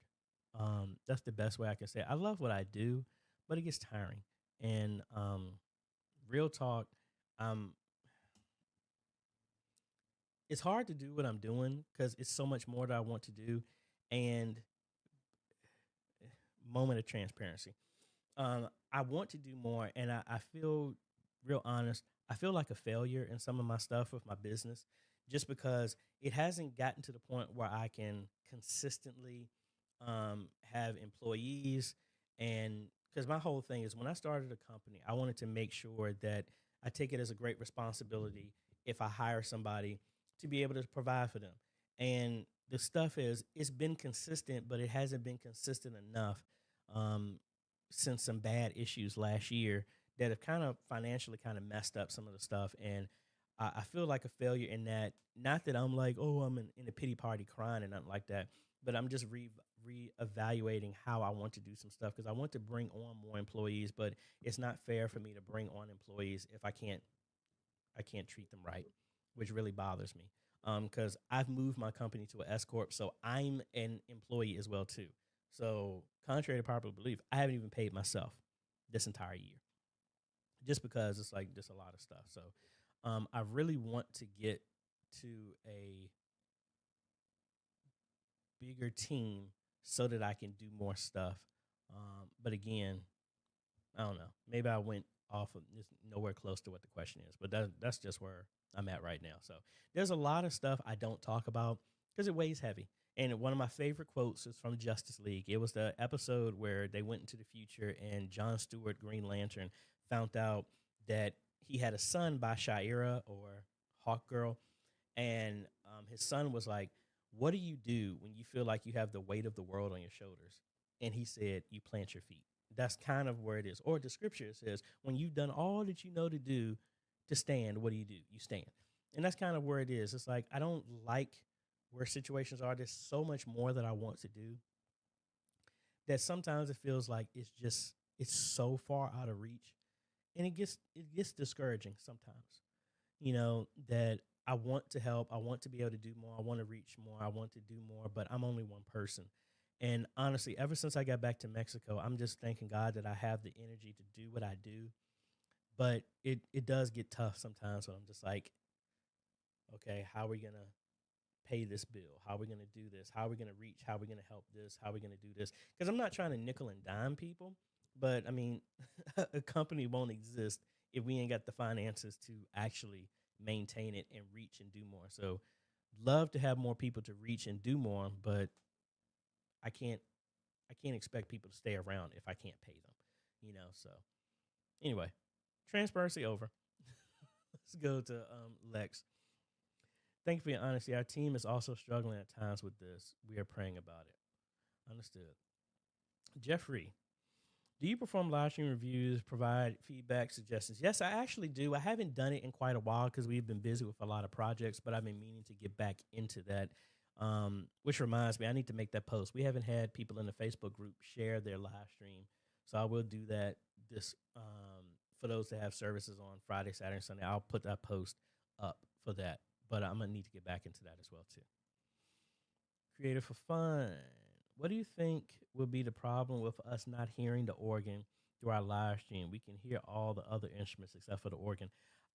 That's the best way I can say it. I love what I do, but it gets tiring. And real talk, um, it's hard to do what I'm doing because it's so much more that I want to do. And moment of transparency. I want to do more, and I feel real honest. I feel like a failure in some of my stuff with my business, just because it hasn't gotten to the point where I can consistently have employees, and because my whole thing is when I started a company, I wanted to make sure that I take it as a great responsibility if I hire somebody to be able to provide for them. And the stuff is, it's been consistent, but it hasn't been consistent enough. Um, since some bad issues last year that have kind of financially kind of messed up some of the stuff. And I feel like a failure in that. Not that I'm like, oh, I'm in a pity party crying and nothing like that, but I'm just reevaluating how I want to do some stuff because I want to bring on more employees, but it's not fair for me to bring on employees if I can't treat them right, which really bothers me. Because I've moved my company to an S corp, so I'm an employee as well too. So, contrary to popular belief, I haven't even paid myself this entire year, just because it's like just a lot of stuff. So, I really want to get to a bigger team so that I can do more stuff. But again, I don't know. Maybe I went off of just nowhere close to what the question is, but that's just where I'm at right now. So there's a lot of stuff I don't talk about because it weighs heavy. And one of my favorite quotes is from Justice League. It was the episode where they went into the future and John Stewart, Green Lantern, found out that he had a son by Shira or Hawk Girl. And his son was like, "What do you do when you feel like you have the weight of the world on your shoulders?" And he said, "You plant your feet." That's kind of where it is. Or the scripture says, when you've done all that you know to do to stand, what do? You stand. And that's kind of where it is. It's like, I don't like where situations are. There's so much more that I want to do that sometimes it feels like it's so far out of reach. And it gets discouraging sometimes, that I want to help. I want to be able to do more. I want to reach more. I want to do more, but I'm only one person. And honestly, ever since I got back to Mexico, I'm just thanking God that I have the energy to do what I do. But it does get tough sometimes when I'm just like, okay, how are we going to pay this bill? How are we going to do this? How are we going to reach? How are we going to help this? How are we going to do this? Because I'm not trying to nickel and dime people, but I mean, a company won't exist if we ain't got the finances to actually maintain it and reach and do more. So Love to have more people to reach and do more, but I can't I can't expect people to stay around if I can't pay them, So anyway, transparency over. Let's go to Lex. Thank you for your honesty. Our team is also struggling at times with this. We are praying about it. Understood. Jeffrey, do you perform live stream reviews, provide feedback, suggestions? Yes, I actually do. I haven't done it in quite a while because we've been busy with a lot of projects, but I've been meaning to get back into that. Which reminds me, I need to make that post. We haven't had people in the Facebook group share their live stream, so I will do that this for those that have services on Friday, Saturday, and Sunday. I'll put that post up for that, but I'm gonna need to get back into that as well too. Creative for fun. What do you think will be the problem with us not hearing the organ through our live stream? We can hear all the other instruments except for the organ.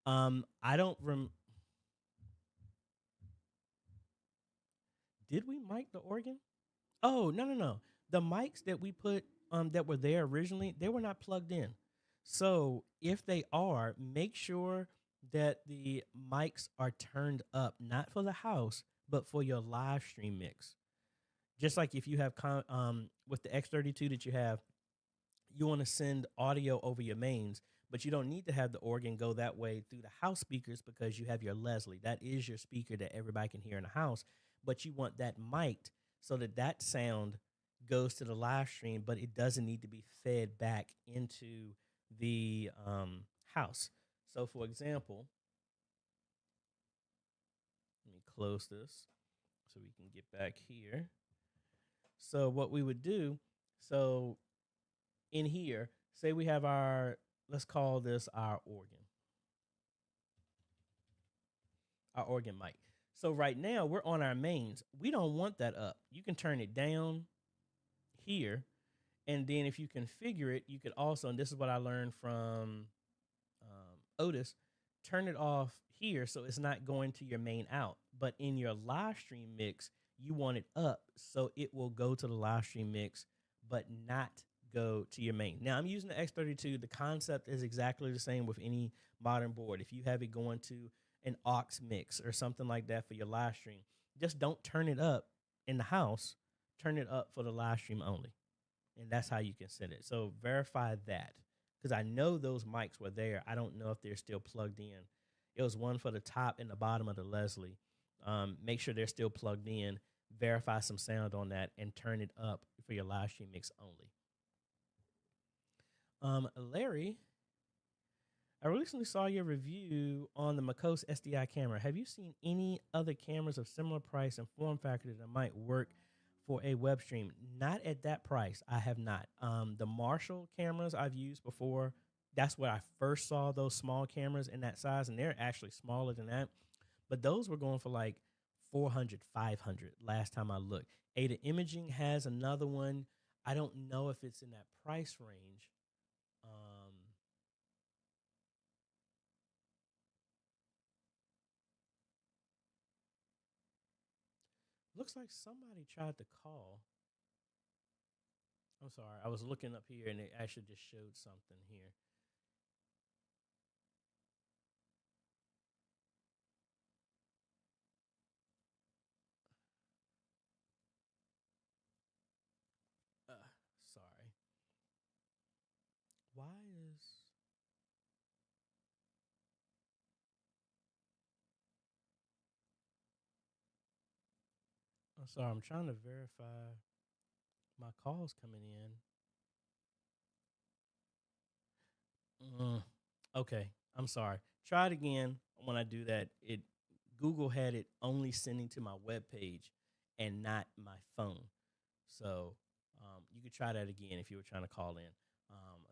I don't Did we mic the organ? Oh, no, no, no. The mics that we put that were there originally, they were not plugged in. So if they are, make sure that the mics are turned up, not for the house, but for your live stream mix. Just like if you have with the X32 that you have, you want to send audio over your mains, but you don't need to have the organ go that way through the house speakers because you have your Leslie. That is your speaker that everybody can hear in the house, but you want that mic'd so that that sound goes to the live stream, but it doesn't need to be fed back into the house. So, for example, let me close this so we can get back here. So, what we would do, so in here, say we have let's call this our organ mic. So right now we're on our mains. We don't want that up. You can turn it down here. And then if you configure it, you could also, and this is what I learned from Otis, turn it off here so it's not going to your main out. But in your live stream mix, you want it up so it will go to the live stream mix, but not go to your main. Now I'm using the X32. The concept is exactly the same with any modern board. If you have it going to an aux mix or something like that for your live stream, just don't turn it up in the house. Turn it up for the live stream only. And that's how you can send it. So verify that because I know those mics were there. I don't know if they're still plugged in. It was one for the top and the bottom of the Leslie. Make sure they're still plugged in. Verify some sound on that and turn it up for your live stream mix only. Larry, I recently saw your review on the Makos SDI camera. Have you seen any other cameras of similar price and form factor that might work for a web stream? Not at that price. I have not. The Marshall cameras I've used before, that's where I first saw those small cameras in that size, and they're actually smaller than that. But those were going for like 400, 500 last time I looked. AJaytheImaging has another one. I don't know if it's in that price range. Looks like somebody tried to call. I'm sorry. I was looking up here and it actually just showed something here. Sorry. Why is... I'm sorry. I'm trying to verify my calls coming in. Okay. I'm sorry. Try it again. When I do that, Google had it only sending to my web page and not my phone. So you could try that again if you were trying to call in.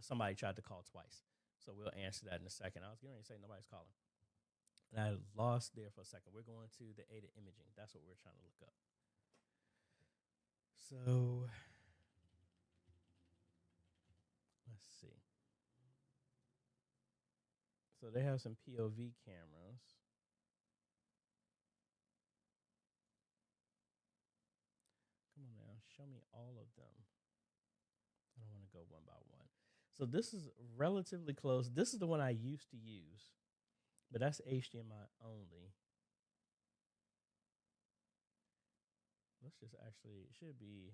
Somebody tried to call twice. So we'll answer that in a second. I was getting ready to say nobody's calling. And I lost there for a second. We're going to the AJaytheImaging. That's what we're trying to look up. So let's see. So they have some POV cameras. Come on now, show me all of them. I don't want to go one by one. So this is relatively close. This is the one I used to use, but that's HDMI only. let's just actually, it should be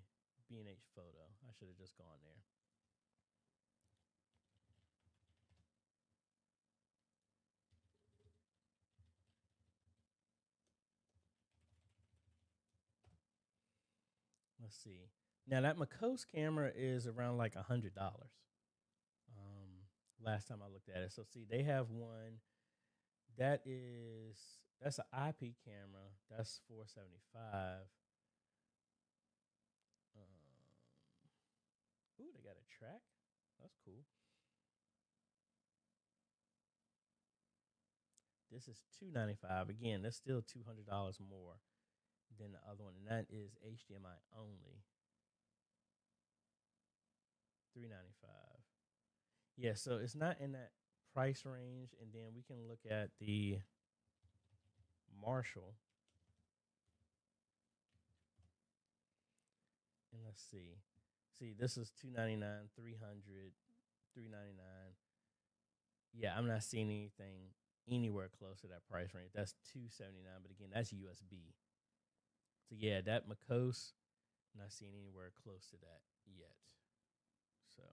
B&H Photo. I should have just gone there. Let's see. Now that Makos camera is around like $100. Last time I looked at it. So see, they have one that's an IP camera. That's $475. Ooh, they got a track. That's cool. This is $295. Again, that's still $200 more than the other one, and that is HDMI only. $395. Yeah, so it's not in that price range. And then we can look at the Marshall. And let's see. See, this is $299, $300, $399. Yeah, I'm not seeing anything anywhere close to that price range. That's $279, but again, that's USB. So yeah, that Makos, not seeing anywhere close to that yet. So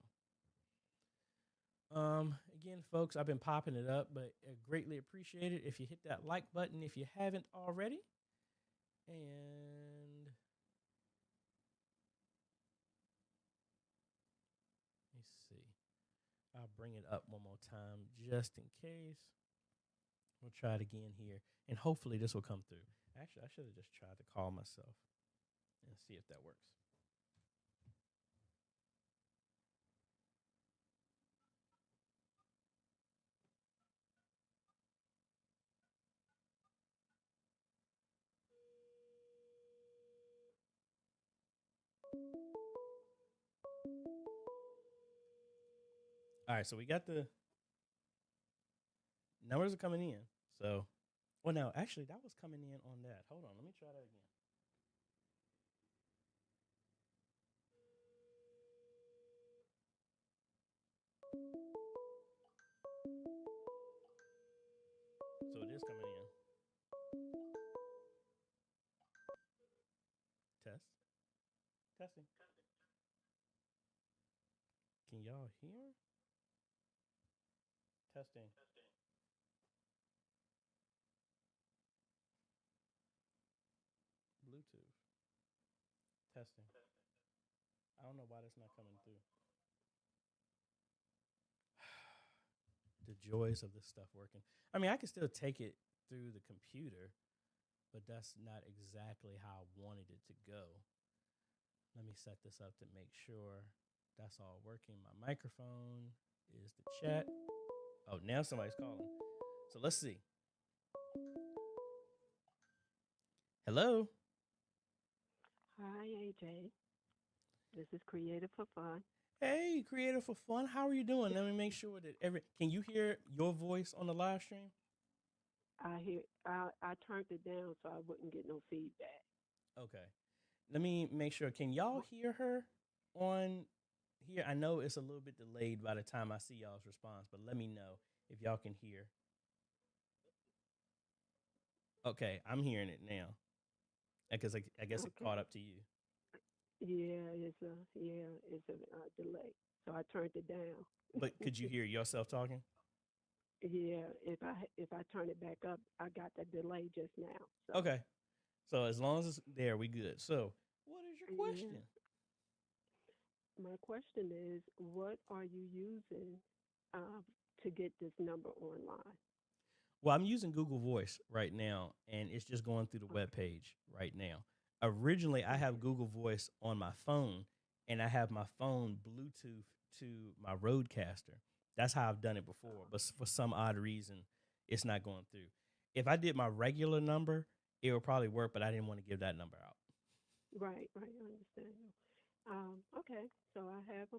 again, folks, I've been popping it up, but I greatly appreciate it if you hit that like button if you haven't already. And let's see. I'll bring it up one more time just in case. We'll try it again here, and hopefully this will come through. Actually, I should have just tried to call myself and see if that works. All right, so we got the numbers are coming in. So, well, no, actually, that was coming in on that. Hold on, let me try that again. So it is coming in. Test. Testing. Can y'all hear? Testing. Bluetooth. Testing. I don't know why that's not coming through. The joys of this stuff working. I mean, I can still take it through the computer, but that's not exactly how I wanted it to go. Let me set this up to make sure that's all working. My microphone is the chat. Oh, now somebody's calling. So let's see. Hello. Hi, AJ. This is Creative for Fun. Hey, Creative for Fun. How are you doing? Let me make sure that can you hear your voice on the live stream? I turned it down so I wouldn't get no feedback. Okay. Let me make sure. Can y'all hear her on here? I know it's a little bit delayed by the time I see y'all's response, but let me know if y'all can hear. Okay, I'm hearing it now. Because I guess it caught up to you. It's a delay. So I turned it down. But could you hear yourself talking? Yeah, if I turn it back up, I got that delay just now. So. Okay. So as long as it's there, we good. So what is your question? Yeah. My question is, what are you using to get this number online? Well, I'm using Google Voice right now, and it's just going through the web page right now. Originally, I have Google Voice on my phone, and I have my phone Bluetooth to my Rodecaster. That's how I've done it before, but for some odd reason, it's not going through. If I did my regular number, it would probably work, but I didn't want to give that number out. Right, I understand. Okay, so I have a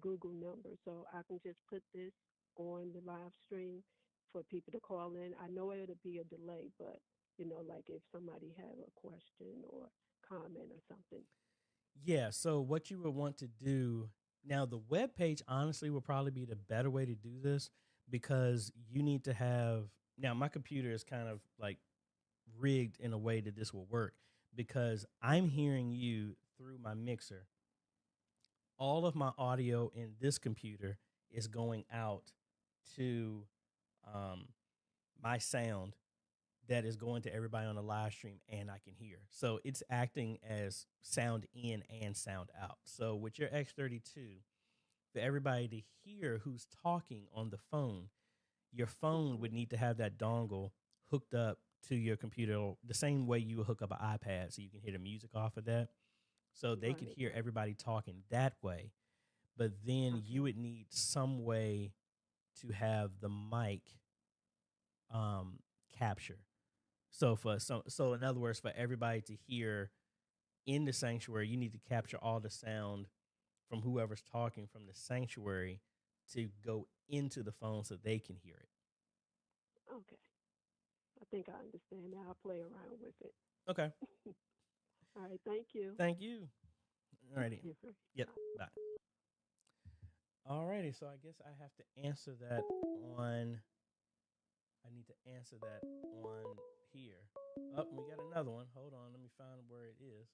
Google number, so I can just put this on the live stream for people to call in. I know it'll be a delay, but like if somebody have a question or comment or something. Yeah, so what you would want to do now, the web page honestly would probably be the better way to do this because you need to have now my computer is kind of like rigged in a way that this will work because I'm hearing you through my mixer. All of my audio in this computer is going out to um, my sound that is going to everybody on the live stream, and I can hear. So it's acting as sound in and sound out. So with your X32, for everybody to hear who's talking on the phone, your phone Mhm. would need to have that dongle hooked up to your computer the same way you would hook up an iPad so you can hear the music off of that. So they could Right, hear right. everybody talking that way. But then you Okay. would need some way to have the mic um, capture. So in other words, for everybody to hear in the sanctuary, you need to capture all the sound from whoever's talking from the sanctuary to go into the phone so they can hear it. Okay. I think I understand now. I'll play around with it. Okay. All right. Thank you. Thank you. Alrighty. You're Yep. right. Bye. Alrighty. So I guess I have to answer that on. I need to answer that on here. Oh, we got another one. Hold on. Let me find where it is.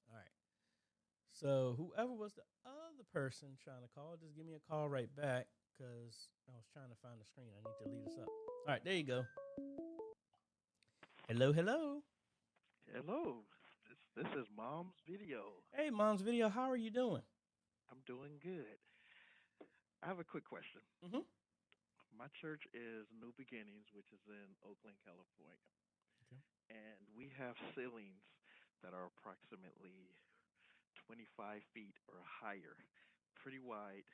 All right. So whoever was the other person trying to call, just give me a call right back because I was trying to find the screen. I need to leave this up. All right, there you go. Hello, hello. Hello. This is Mom's video. Hey, Mom's Video. How are you doing? I'm doing good. I have a quick question. Mm-hmm. My church is New Beginnings, which is in Oakland, California, Okay. and we have ceilings that are approximately 25 feet or higher, pretty wide.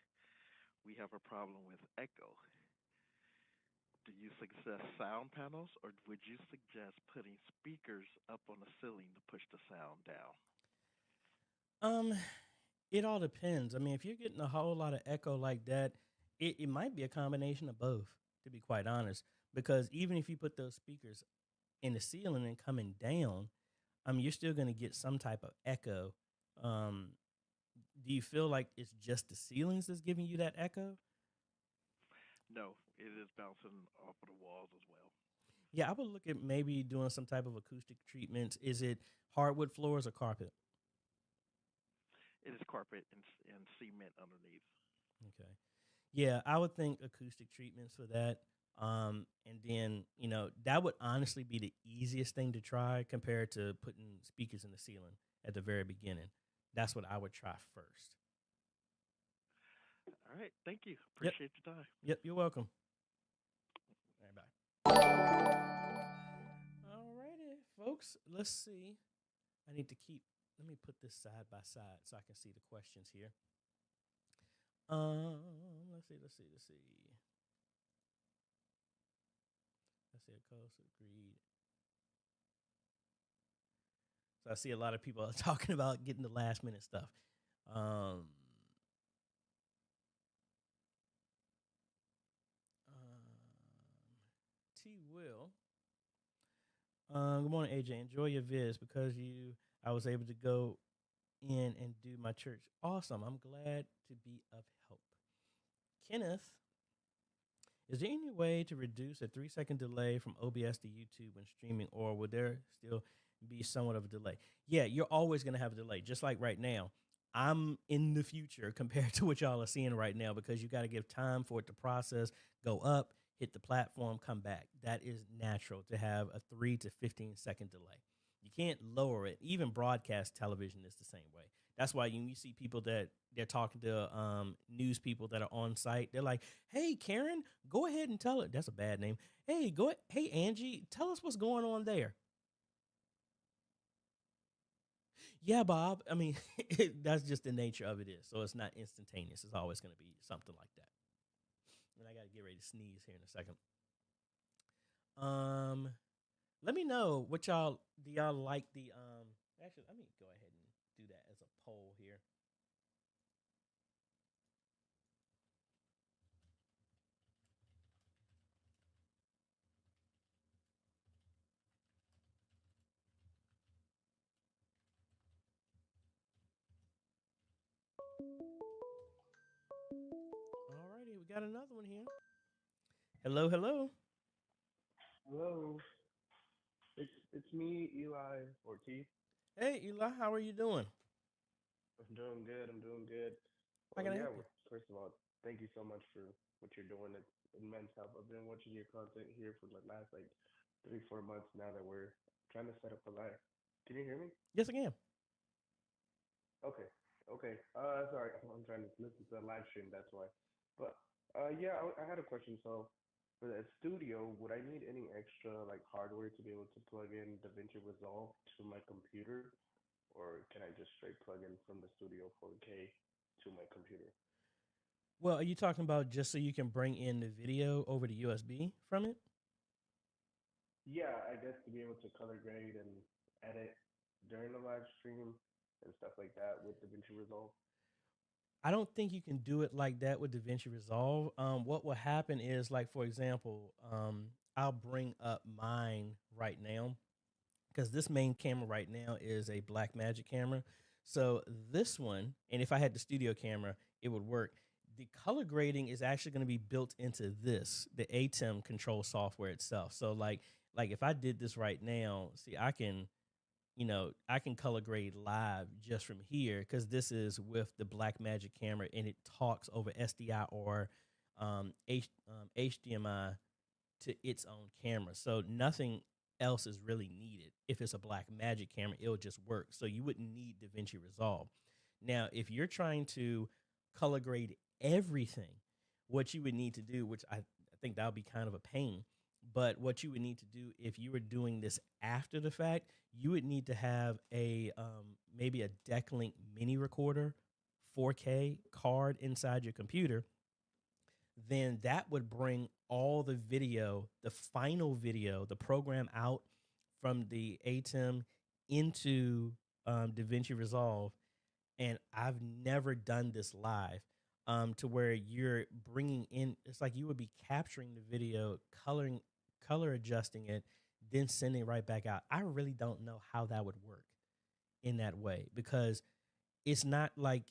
We have a problem with echo. Do you suggest sound panels, or would you suggest putting speakers up on the ceiling to push the sound down? Um, it all depends. I mean, if you're getting a whole lot of echo like that, it might be a combination of both, to be quite honest. Because even if you put those speakers in the ceiling and coming down, you're still going to get some type of echo. Um, do you feel like it's just the ceilings that's giving you that echo? No, it is bouncing off of the walls as well. Yeah, I would look at maybe doing some type of acoustic treatments. Is it hardwood floors or carpet? It is carpet and cement underneath. Okay. Yeah, I would think acoustic treatments for that. And then, that would honestly be the easiest thing to try compared to putting speakers in the ceiling at the very beginning. That's what I would try first. All right. Thank you. Yep. Appreciate your time. Yep. You're welcome. All right, bye. All righty, folks. Let's see. Let me put this side by side so I can see the questions here. Um, let's see. Let's see, a close agreed. So I see a lot of people are talking about getting the last minute stuff. Um, T Will. Good morning, AJ. Enjoy your vids because I was able to go in and do my church. Awesome. I'm glad to be of help. Kenneth, is there any way to reduce a 3-second delay from OBS to YouTube when streaming, or would there still be somewhat of a delay? Yeah, you're always going to have a delay, just like right now. I'm in the future compared to what y'all are seeing right now because you got to give time for it to process, go up, hit the platform, come back. That is natural to have a 3 to 15 second delay. You can't lower it. Even broadcast television is the same way. That's why you see people that they're talking to news people that are on site. They're like, "Hey, Karen, go ahead and tell it." That's a bad name. Hey, Angie, tell us what's going on there. Yeah, Bob. I mean, that's just the nature of it is. So it's not instantaneous. It's always going to be something like that. And I got to get ready to sneeze here in a second. Um, Let me know what y'all do. Y'all like the Actually, let me go ahead and do that as a poll here. Alrighty, we got another one here. Hello, hello. Hello. It's me, Eli Ortiz. Hey, Eli, how are you doing? I'm doing good. I'm doing good. How Well, can I yeah. help you? First of all, thank you so much for what you're doing. It's immense help. I've been watching your content here for the last like 3, 4 months now that we're trying to set up a live. Can you hear me? Yes, again. Okay. Okay. Sorry. I'm trying to listen to the live stream. That's why. But yeah, I had a question. So for the studio, would I need any extra like hardware to be able to plug in DaVinci Resolve to my computer, or can I just straight plug in from the studio 4K to my computer? Well, are you talking about just so you can bring in the video over the USB from it? Yeah, I guess to be able to color grade and edit during the live stream and stuff like that with DaVinci Resolve. I don't think you can do it like that with DaVinci Resolve. What will happen is, like, for example, I'll bring up mine right now because this main camera right now is a Blackmagic camera. So this one, and if I had the studio camera, it would work. The color grading is actually going to be built into this, the ATEM control software itself. So like if I did this right now, see, I can color grade live just from here because this is with the Blackmagic camera and it talks over SDI or HDMI to its own camera. So nothing else is really needed. If it's a Blackmagic camera, it'll just work. So you wouldn't need DaVinci Resolve. Now, if you're trying to color grade everything, what you would need to do, which I think that would be kind of a pain, but what you would need to do if you were doing this after the fact, you would need to have a maybe a Decklink mini recorder 4K card inside your computer. Then that would bring all the video, the final video, the program out from the ATEM into DaVinci Resolve. And I've never done this live to where you're bringing in, it's like you would be capturing the video, color adjusting it, then sending it right back out. I really don't know how that would work in that way because it's not like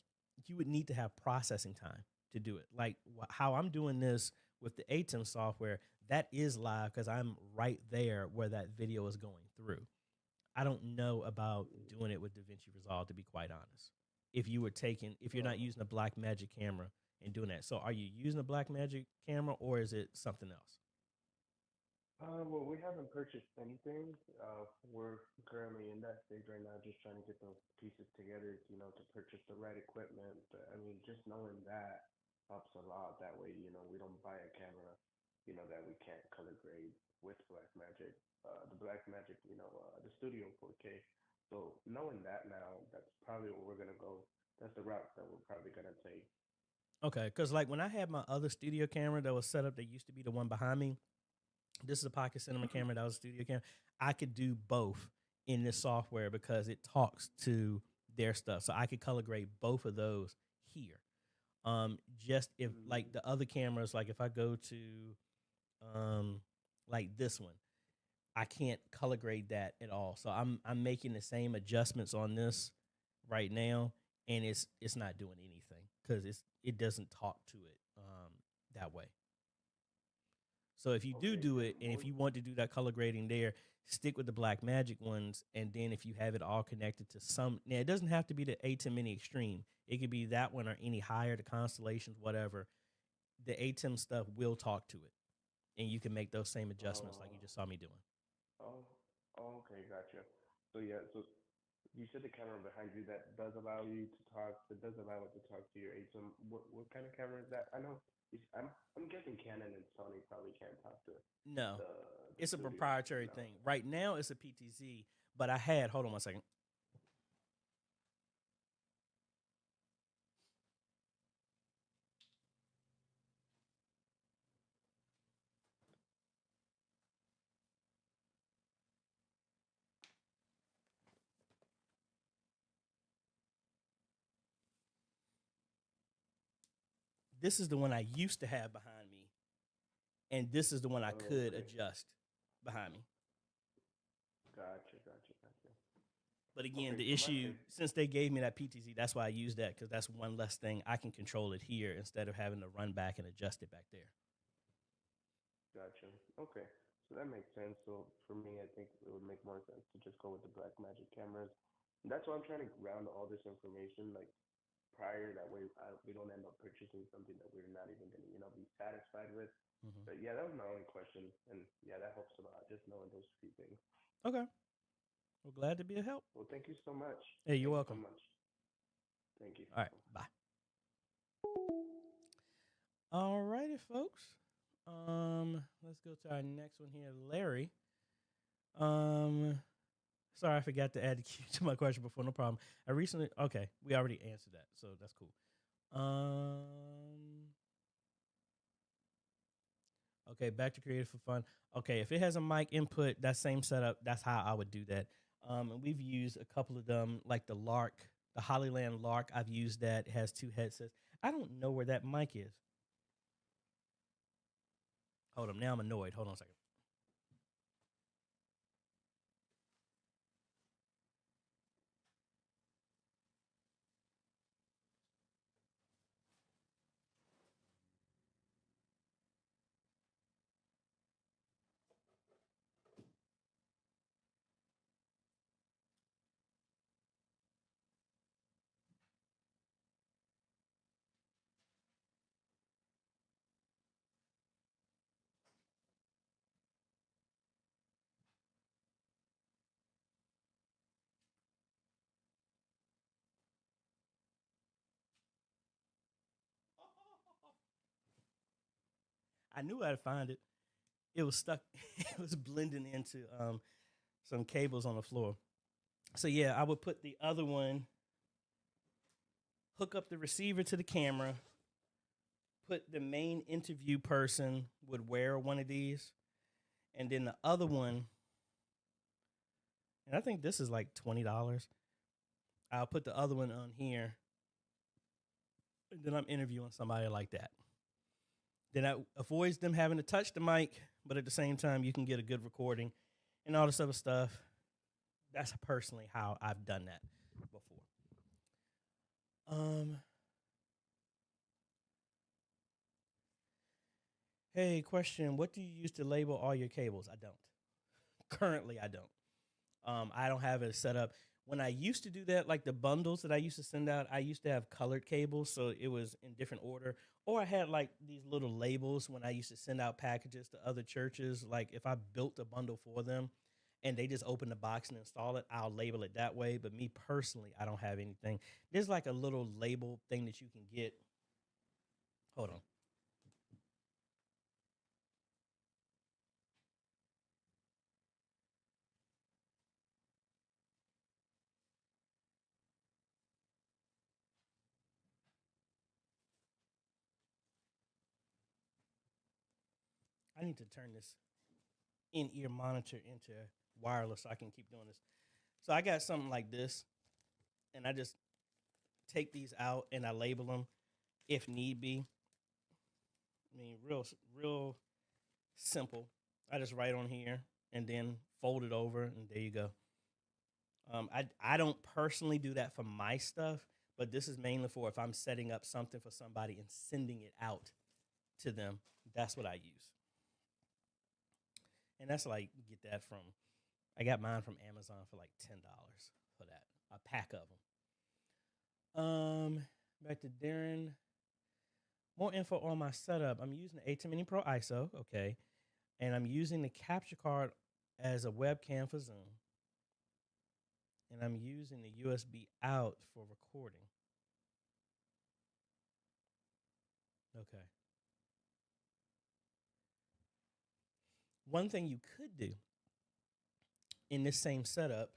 you would need to have processing time to do it. Like how I'm doing this with the ATEM software, that is live because I'm right there where that video is going through. I don't know about doing it with DaVinci Resolve, to be quite honest. If you're not Oh, using a Blackmagic camera and doing that. So are you using a Blackmagic camera or is it something else? well, we haven't purchased anything. We're currently in that stage right now, just trying to get those pieces together, to purchase the right equipment. But I mean, just knowing that helps a lot. That way, we don't buy a camera, that we can't color grade with Blackmagic. The Blackmagic, the Studio 4K. So knowing that now, that's probably what we're gonna go. That's the route that we're probably gonna take. Okay, because like when I had my other studio camera that was set up, that used to be the one behind me. This is a pocket cinema camera. That was a studio camera. I could do both in this software because it talks to their stuff. So I could color grade both of those here. Just if Mm, like the other cameras, like if I go to um like this one, I can't color grade that at all. So I'm making the same adjustments on this right now, and it's not doing anything because it doesn't talk to it that way. So if you do okay, do and it, and if you want to do that color grading there, stick with the Black Magic ones, and then if you have it all connected to some, now it doesn't have to be the ATEM Mini Extreme. It could be that one or any higher, the Constellations, whatever. The ATEM stuff will talk to it, and you can make those same adjustments like uh, you just saw me doing. oh, oh, okay, gotcha. So yeah, so you said the camera behind you that does allow you to talk. That does allow it to talk to your ASIM. What kind of camera is that? I know. I'm guessing Canon and Sony probably can't talk to No, the the it's a studio. proprietary No. thing. Right now, it's a PTZ, but I had. Hold on one second. This is the one I used to have behind me, and this is the one I Oh, could okay. adjust behind me. Gotcha. Gotcha. Gotcha. But again, Okay. the So my issue, case. since they gave me that PTZ, that's why I use that because that's one less thing. I can control it here instead of having to run back and adjust it back there. Gotcha. Okay. So that makes sense. So for me, I think it would make more sense to just go with the Blackmagic cameras. And that's why I'm trying to ground all this information like prior. That way, we don't end up purchasing something that we're not even going to, be satisfied with. Mm-hmm. But yeah, that was my only question, and yeah, that helps a lot. Just knowing those few things. Okay. Well, glad to be a help. Well, thank you so much. Hey, you're Thank you so welcome. much. Thank you. All right. Bye. All righty, folks. Let's go to our next one here, Larry. Sorry, I forgot to add the key to my question before. No problem. Okay, we already answered that, so that's cool. Okay, back to creative for fun. Okay, if it has a mic input, that same setup, that's how I would do that. And we've used a couple of them, like the Lark, the Hollyland Lark. I've used that. It has 2 headsets. I don't know where that mic is. Hold on, now I'm annoyed. Hold on a second. I knew I'd find it. It was stuck. It was blending into some cables on the floor. So yeah, I would put the other one, hook up the receiver to the camera, put the main interview person would wear one of these, and then the other one, and I think this is like $20. I'll put the other one on here, and then I'm interviewing somebody like that. Then that avoids them having to touch the mic, but at the same time, you can get a good recording and all this other stuff. That's personally how I've done that before. Hey, question. What do you use to label all your cables? I don't. Currently, I don't. I don't have it set up. When I used to do that, like the bundles that I used to send out, I used to have colored cables, so it was in different order. Or I had like these little labels when I used to send out packages to other churches. Like if I built a bundle for them and they just open the box and install it, I'll label it that way. But me personally, I don't have anything. There's like a little label thing that you can get. Hold on. I need to turn this in-ear monitor into wireless so I can keep doing this. So I got something like this, and I just take these out and I label them if need be. I mean, real simple. I just write on here and then fold it over, and there you go. I don't personally do that for my stuff, but this is mainly for if I'm setting up something for somebody and sending it out to them. That's what I use. And that's like, get that from, I got mine from Amazon for like $10 for that, a pack of them. Back to Darren. More info on my setup. I'm using the A10 Mini Pro ISO, okay, and I'm using the capture card as a webcam for Zoom, and I'm using the USB out for recording. Okay. One thing you could do in this same setup,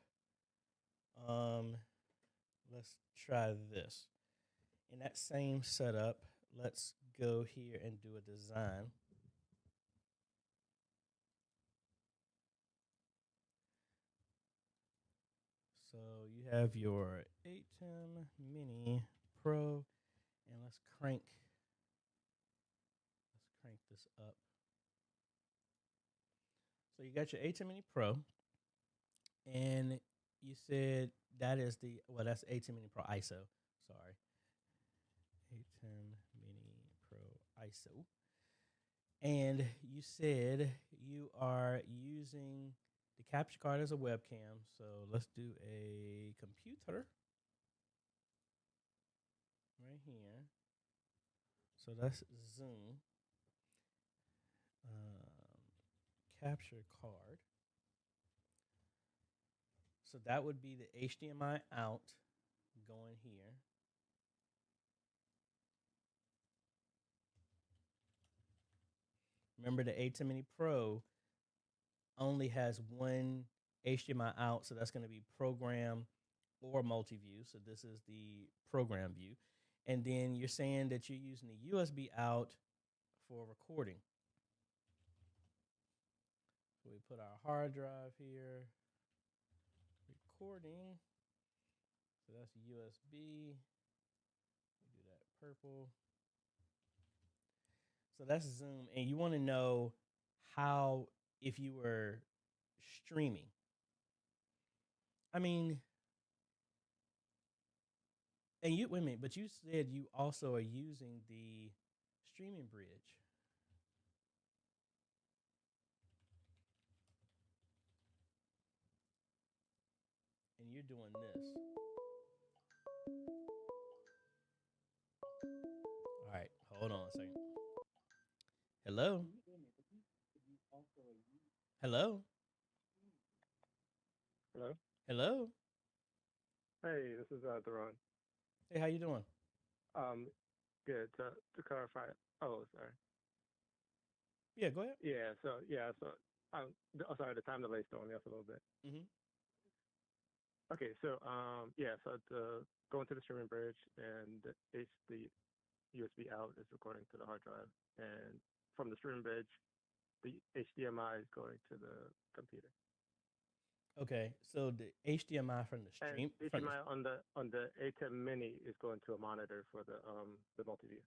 let's try this. In that same setup, let's go here and do a design. So you have your ATEM Mini Pro, and let's crank this up. So you got your ATEM Mini Pro, and you said that is that's ATEM Mini Pro ISO. Sorry. ATEM Mini Pro ISO. And you said you are using the capture card as a webcam. So let's do a computer right here. So that's Zoom. Capture card. So that would be the HDMI out going here. Remember, the A10 Mini Pro only has one HDMI out, so that's going to be program or multi-view. So this is the program view. And then you're saying that you're using the USB out for recording. So we put our hard drive here, recording. So that's USB. We do that purple. So that's Zoom. And you want to know how, if you were streaming. I mean, and you, wait a minute, but you said you also are using the streaming bridge. And you're doing this. All right, hold on a second. Hello? Hello? Hello. Hello? Hey, this is Theron. Hey, how you doing? Good. To clarify. Oh, sorry. Yeah, go ahead. Sorry, the time delay is throwing me off a little bit. Mm-hmm. Okay, so going to the streaming bridge, and the USB out is recording to the hard drive, and from the streaming bridge, the HDMI is going to the computer. Okay, so the HDMI from the stream, and HDMI on the A10 Mini is going to a monitor for the multi-view.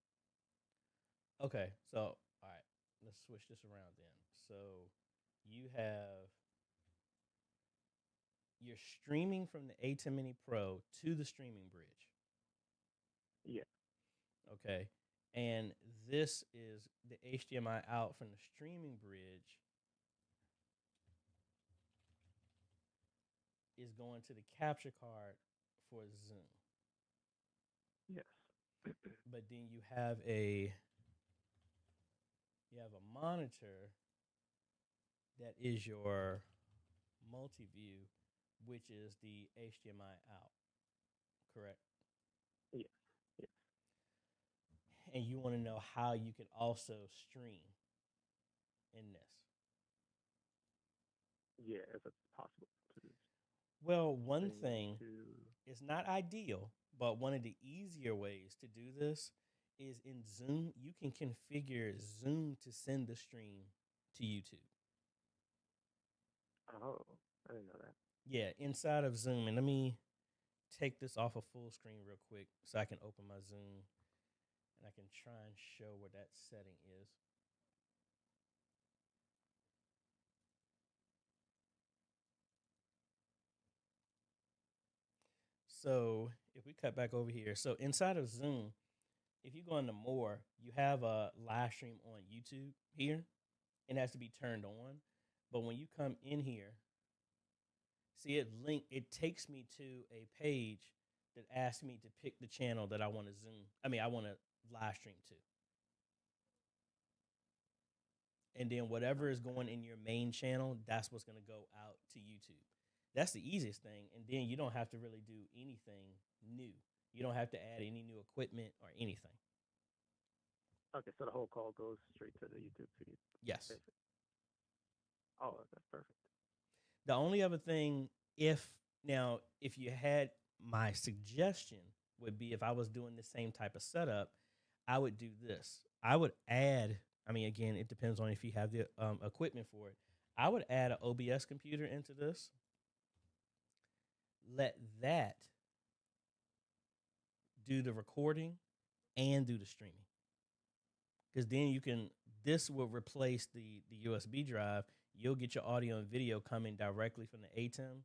Okay, so all right, let's switch this around then. So you're streaming from the A10 Mini Pro to the streaming bridge. Yeah. Okay, and this is the HDMI out from the streaming bridge is going to the capture card for Zoom. Yes. But then you have a monitor that is your multi-view, which is the HDMI out, correct? Yes. Yes. And you want to know how you can also stream in this. Yeah, if it's possible to. Well, one thing is not ideal, but one of the easier ways to do this is in Zoom. You can configure Zoom to send the stream to YouTube. Oh, I didn't know that. Yeah, inside of Zoom. And let me take this off of full screen real quick so I can open my Zoom and I can try and show where that setting is. So if we cut back over here, so inside of Zoom, if you go into more, you have a live stream on YouTube here. It has to be turned on. But when you come in here, see it takes me to a page that asks me to pick the channel that I want to I want to live stream to. And then whatever is going in your main channel, that's what's going to go out to YouTube. That's the easiest thing. And then you don't have to really do anything new. You don't have to add any new equipment or anything. Okay, so the whole call goes straight to the YouTube feed. Yes. Basically. Oh, that's perfect. The only other thing, if you had, my suggestion would be, if I was doing the same type of setup, I would do this. I would add, again, it depends on if you have the equipment for it. I would add an OBS computer into this. Let that do the recording and do the streaming. Because then this will replace the USB drive. You'll get your audio and video coming directly from the ATEM.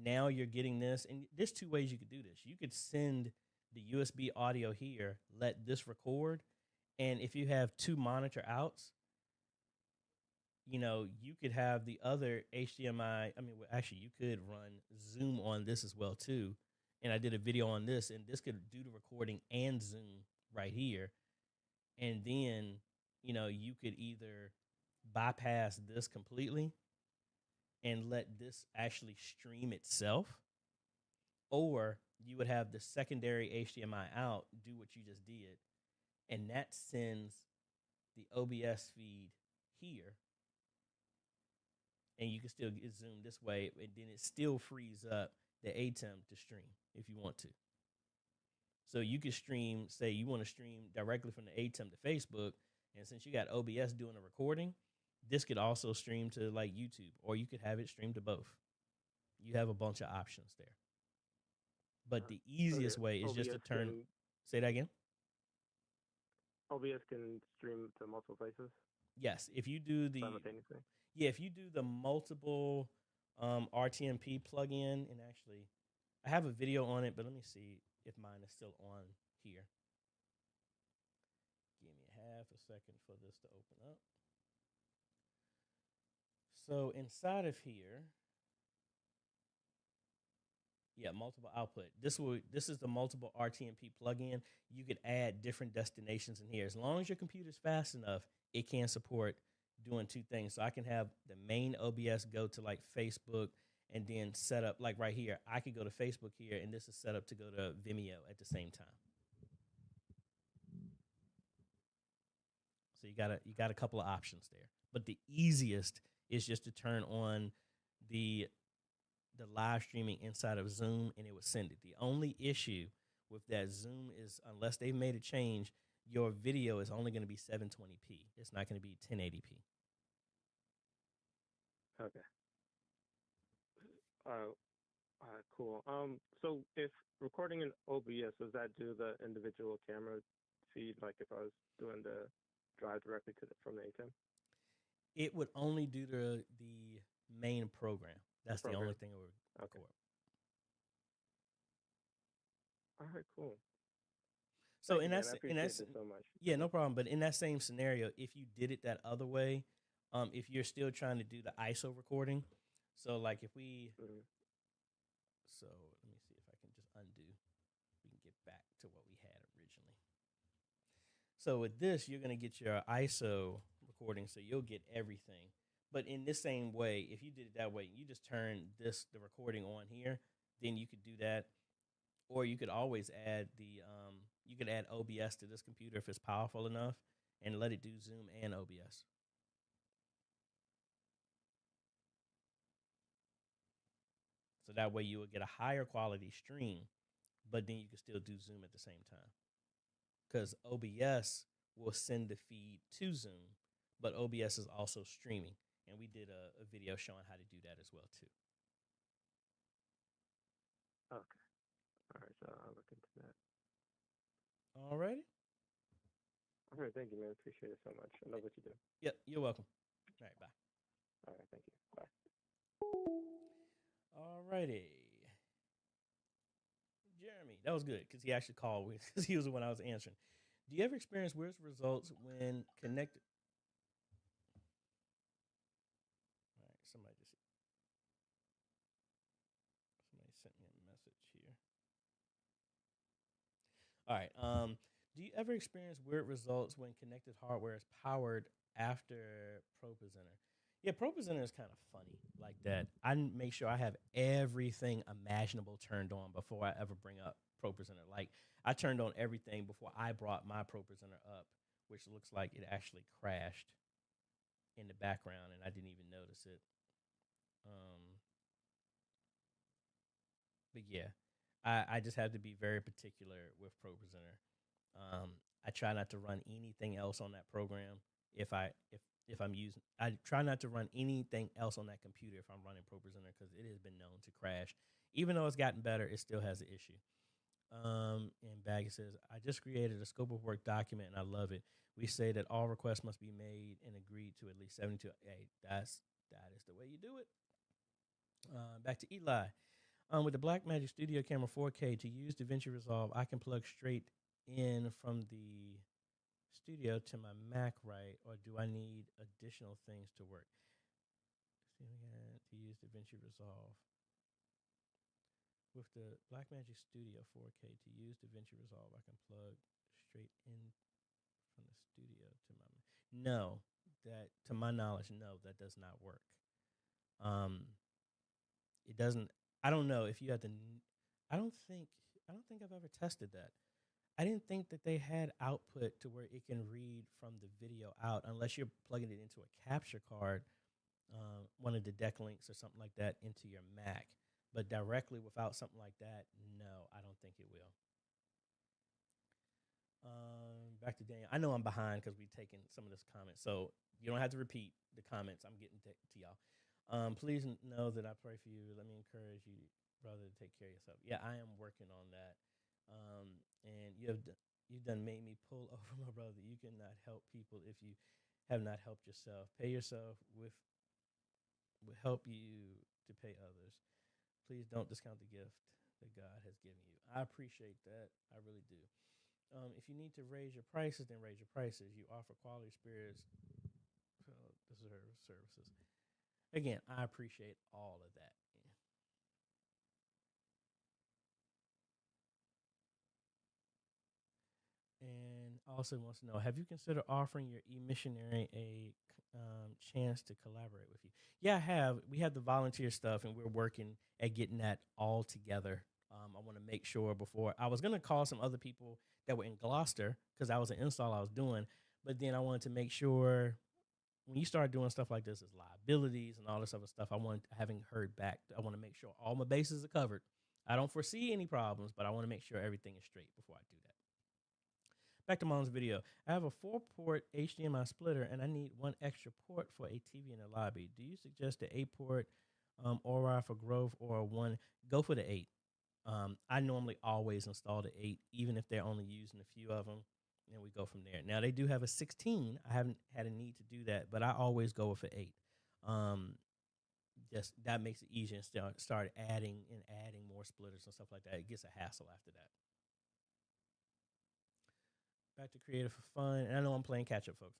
Now you're getting this, and there's two ways you could do this. You could send the USB audio here, let this record, and if you have two monitor outs, you could have the other HDMI. I mean, well, actually, you could run Zoom on this as well too. And I did a video on this, and this could do the recording and Zoom right here. And then, you could either bypass this completely and let this actually stream itself, or you would have the secondary HDMI out, do what you just did, and that sends the OBS feed here, and you can still get Zoom this way, and then it still frees up the ATEM to stream if you want to. So you could stream, say you want to stream directly from the ATEM to Facebook, and since you got OBS doing the recording, this could also stream to like YouTube, or you could have it stream to both. You have a bunch of options there. But the easiest way is just to turn. Say that again. OBS can stream to multiple places. Yes, if you do the simultaneously. Yeah, if you do the multiple RTMP plugin, and actually, I have a video on it, but let me see if mine is still on here. Give me half a second for this to open up. So inside of here, multiple output. This is the multiple RTMP plugin. You could add different destinations in here. As long as your computer's fast enough, it can support doing two things. So I can have the main OBS go to like Facebook and then set up like right here. I could go to Facebook here, and this is set up to go to Vimeo at the same time. So you got a couple of options there. But the easiest is just to turn on the live streaming inside of Zoom, and it would send it. The only issue with that Zoom is, unless they've made a change, your video is only going to be 720p. It's not going to be 1080p. Okay. All right, cool. So if recording in OBS, does that do the individual camera feed, like if I was doing the drive directly from the ATEM? It would only do the main program. That's the only thing it would record. All right, cool. So in that so much. Yeah, no problem. But in that same scenario, if you did it that other way, if you're still trying to do the ISO recording, so like if we, so let me see if I can just undo. We can get back to what we had originally. So with this, you're going to get your ISO recording, so you'll get everything. But in this same way, if you did it that way, you just turn the recording on here, then you could do that. Or you could always add you could add OBS to this computer if it's powerful enough, and let it do Zoom and OBS. So that way you will get a higher quality stream, but then you can still do Zoom at the same time. Because OBS will send the feed to Zoom, but OBS is also streaming. And we did a video showing how to do that as well, too. Okay. All right, so I'll look into that. All righty. All right, thank you, man. Appreciate it so much. I love what you do. Yep, you're welcome. All right, bye. All right, thank you. Bye. All righty. Jeremy, that was good because he actually called because he was the one I was answering. Do you ever experience weird results when connected? All right, somebody sent me a message here. All right. Do you ever experience weird results when connected hardware is powered after ProPresenter? Yeah, ProPresenter is kind of funny like that. I make sure I have everything imaginable turned on before I ever bring up ProPresenter. Like, I turned on everything before I brought my ProPresenter up, which looks like it actually crashed in the background, and I didn't even notice it. But yeah, I just have to be very particular with ProPresenter. I try not to run anything else on that program if I'm using. I try not to run anything else on that computer if I'm running ProPresenter, because it has been known to crash. Even though it's gotten better, it still has an issue. And Baggy says, I just created a scope of work document and I love it. We say that all requests must be made and agreed to at least 72. Hey, that is the way you do it. Back to Eli. With the Blackmagic Studio Camera 4K, to use DaVinci Resolve, I can plug straight in from the Studio to my Mac right, or do I need additional things to work? To use DaVinci Resolve. With the Blackmagic Studio 4K to use DaVinci Resolve, I can plug straight in from the studio to my Mac. No, that to my knowledge, no, that does not work. It doesn't. I don't know if you have to. I don't think I've ever tested that. I didn't think that they had output to where it can read from the video out, unless you're plugging it into a capture card, one of the deck links or something like that into your Mac. But directly without something like that, no, I don't think it will. Back to Daniel. I know I'm behind because we've taken some of this comments, so you don't have to repeat the comments. I'm getting to y'all. Please know that I pray for you. Let me encourage you, brother, to take care of yourself. Yeah, I am working on that. And you've done made me pull over my brother. You cannot help people if you have not helped yourself. Pay yourself will help you to pay others. Please don't discount the gift that God has given you. I appreciate that. I really do. If you need to raise your prices, then raise your prices. You offer quality spirits, deserve services. Again, I appreciate all of that. And also wants to know, have you considered offering your e-missionary a chance to collaborate with you? Yeah, I have. We have the volunteer stuff, and we're working at getting that all together. I want to make sure before I was going to call some other people that were in Gloucester because that was an install I was doing. But then I wanted to make sure when you start doing stuff like this, there's liabilities and all this other stuff. Having heard back, I want to make sure all my bases are covered. I don't foresee any problems, but I want to make sure everything is straight before I do that. Back to Mom's video. I have a 4-port HDMI splitter, and I need one extra port for a TV in the lobby. Do you suggest the 8-port Aura for Grove or one? Go for the 8. I normally always install the 8, even if they're only using a few of them, and we go from there. Now, they do have a 16. I haven't had a need to do that, but I always go with an 8. Just that makes it easier and start adding more splitters and stuff like that. It gets a hassle after that. Back to Creative for Fun. And I know I'm playing catch up, folks.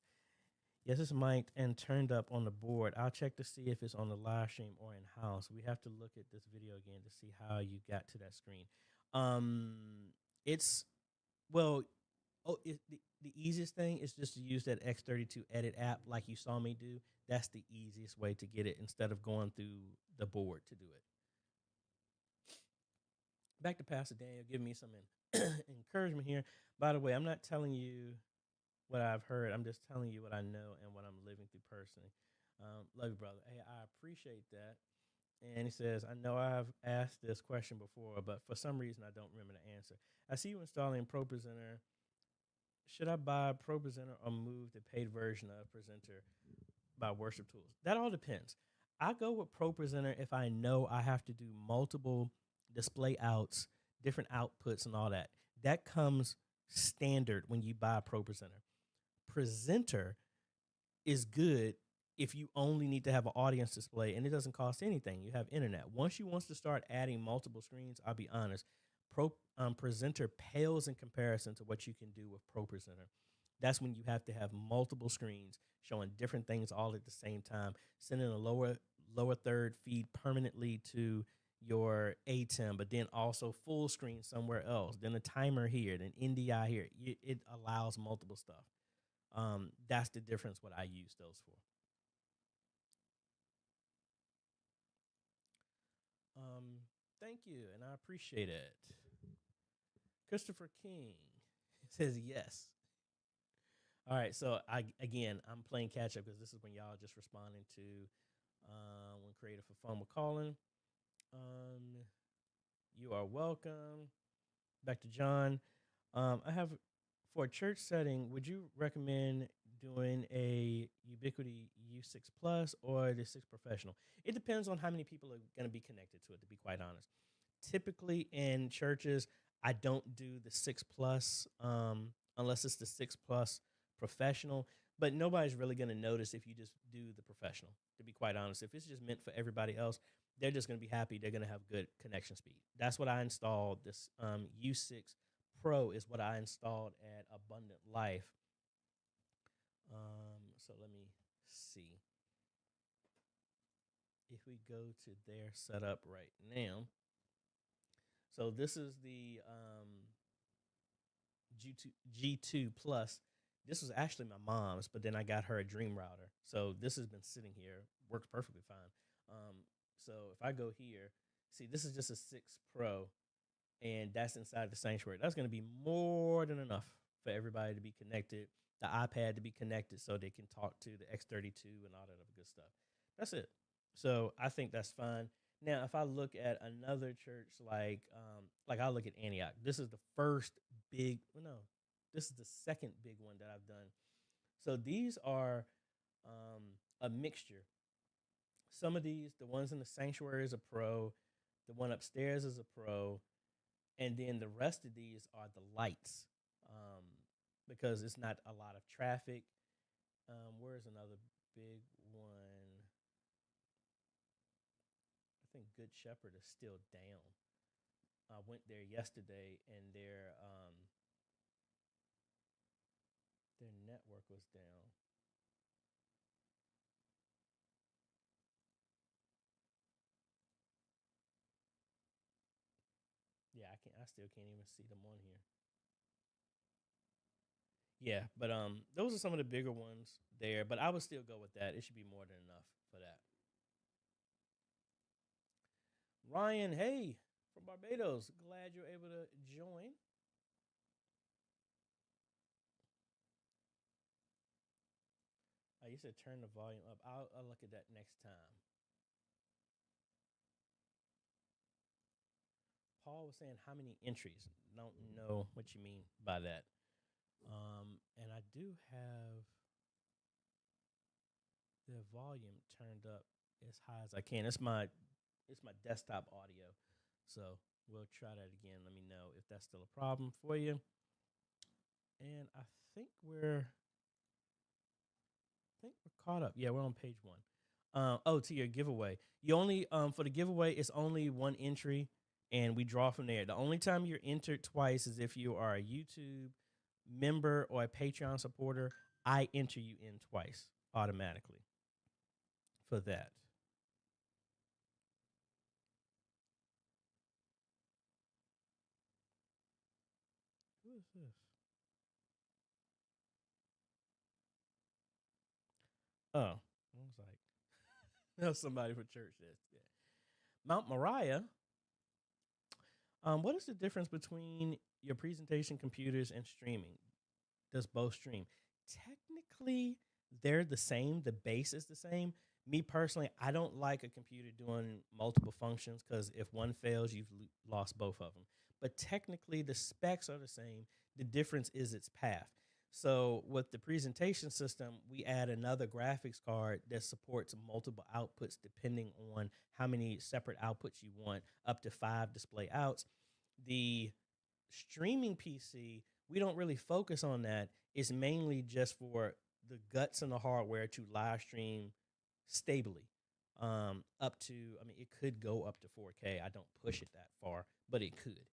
Yes, it's mic'd and turned up on the board. I'll check to see if it's on the live stream or in house. We have to look at this video again to see how you got to that screen. The easiest thing is just to use that X32 edit app like you saw me do. That's the easiest way to get it instead of going through the board to do it. Back to Pastor Daniel, give me some encouragement here. By the way, I'm not telling you what I've heard. I'm just telling you what I know and what I'm living through personally. Love you, brother. Hey, I appreciate that. And he says, I know I've asked this question before, but for some reason I don't remember the answer. I see you installing ProPresenter. Should I buy ProPresenter or move the paid version of Presenter by Worship Tools? That all depends. I go with ProPresenter if I know I have to do multiple display outs, different outputs, and all that. That comes standard when you buy ProPresenter. Presenter is good if you only need to have an audience display and it doesn't cost anything. You have internet. Once you want to start adding multiple screens, I'll be honest, Presenter pales in comparison to what you can do with ProPresenter. That's when you have to have multiple screens showing different things all at the same time, sending a lower third feed permanently to your ATEM, but then also full screen somewhere else, then a timer here, then NDI here. It allows multiple stuff. That's the difference what I use those for. Thank you, and I appreciate it. Christopher King says yes. All right, so I'm playing catch up because this is when y'all just responding to when Creative for Fun were calling. You are welcome. Back to John. I have for a church setting. Would you recommend doing a Ubiquiti U6 Plus or the 6 Professional? It depends on how many people are going to be connected to it, to be quite honest. Typically in churches, I don't do the 6 Plus unless it's the 6 Plus Professional. But nobody's really going to notice if you just do the Professional, to be quite honest. If it's just meant for everybody else, they're just going to be happy. They're going to have good connection speed. That's what I installed. This U6 Pro is what I installed at Abundant Life. So let me see if we go to their setup right now. So this is the G2 Plus. This was actually my mom's, but then I got her a Dream Router. So this has been sitting here, works perfectly fine. So if I go here, see, this is just a 6 Pro, and that's inside the sanctuary. That's going to be more than enough for everybody to be connected, the iPad to be connected so they can talk to the X32 and all that other good stuff. That's it. So I think that's fine. Now, if I look at another church like I look at Antioch, this is the first big, well, no, this is the second big one that I've done. So these are a mixture. Some of these, the ones in the sanctuary is a pro, the one upstairs is a pro, and then the rest of these are the lights, um, because it's not a lot of traffic. Where's another big one? I think Good Shepherd is still down. I went there yesterday, and their network was down. Yeah, I can't. I still can't even see them on here. Yeah, but those are some of the bigger ones there. But I would still go with that. It should be more than enough for that. Ryan, hey, from Barbados. Glad you're able to join. You said turn the volume up. I'll look at that next time. Paul was saying how many entries. Don't know what you mean by that. And I do have the volume turned up as high as I can. It's my desktop audio. So we'll try that again. Let me know if that's still a problem for you. And I think we're caught up. Yeah, we're on page 1. To your giveaway. You only for the giveaway, it's only one entry, and we draw from there. The only time you're entered twice is if you are a YouTube member or a Patreon supporter. I enter you in twice automatically for that. Who is this? Oh, I was like, that was somebody for church. Yeah. Mount Moriah. What is the difference between your presentation computers and streaming? Does both stream? Technically, they're the same. The base is the same. Me personally, I don't like a computer doing multiple functions because if one fails, you've lost both of them. But technically, the specs are the same. The difference is its path. So with the presentation system, we add another graphics card that supports multiple outputs depending on how many separate outputs you want, up to 5 display outs. The streaming PC, we don't really focus on that. It's mainly just for the guts and the hardware to live stream stably. Up to, I mean, it could go up to 4K. I don't push it that far, but it could.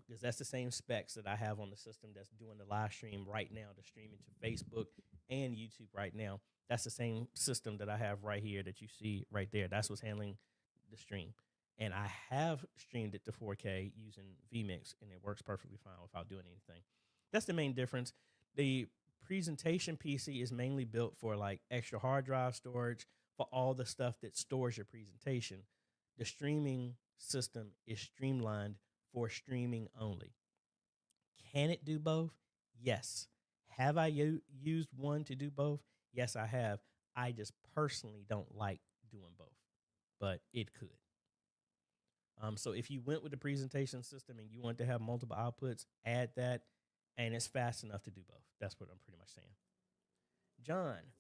Because that's the same specs that I have on the system that's doing the live stream right now, the streaming to Facebook and YouTube right now. That's the same system that I have right here that you see right there. That's what's handling the stream. And I have streamed it to 4K using vMix, and it works perfectly fine without doing anything. That's the main difference. The presentation PC is mainly built for like extra hard drive storage, for all the stuff that stores your presentation. The streaming system is streamlined for streaming only. Can it do both? Yes. Have I used one to do both? Yes, I have. I just personally don't like doing both, but it could. So if you went with the presentation system and you want to have multiple outputs, add that, and it's fast enough to do both. That's what I'm pretty much saying. John,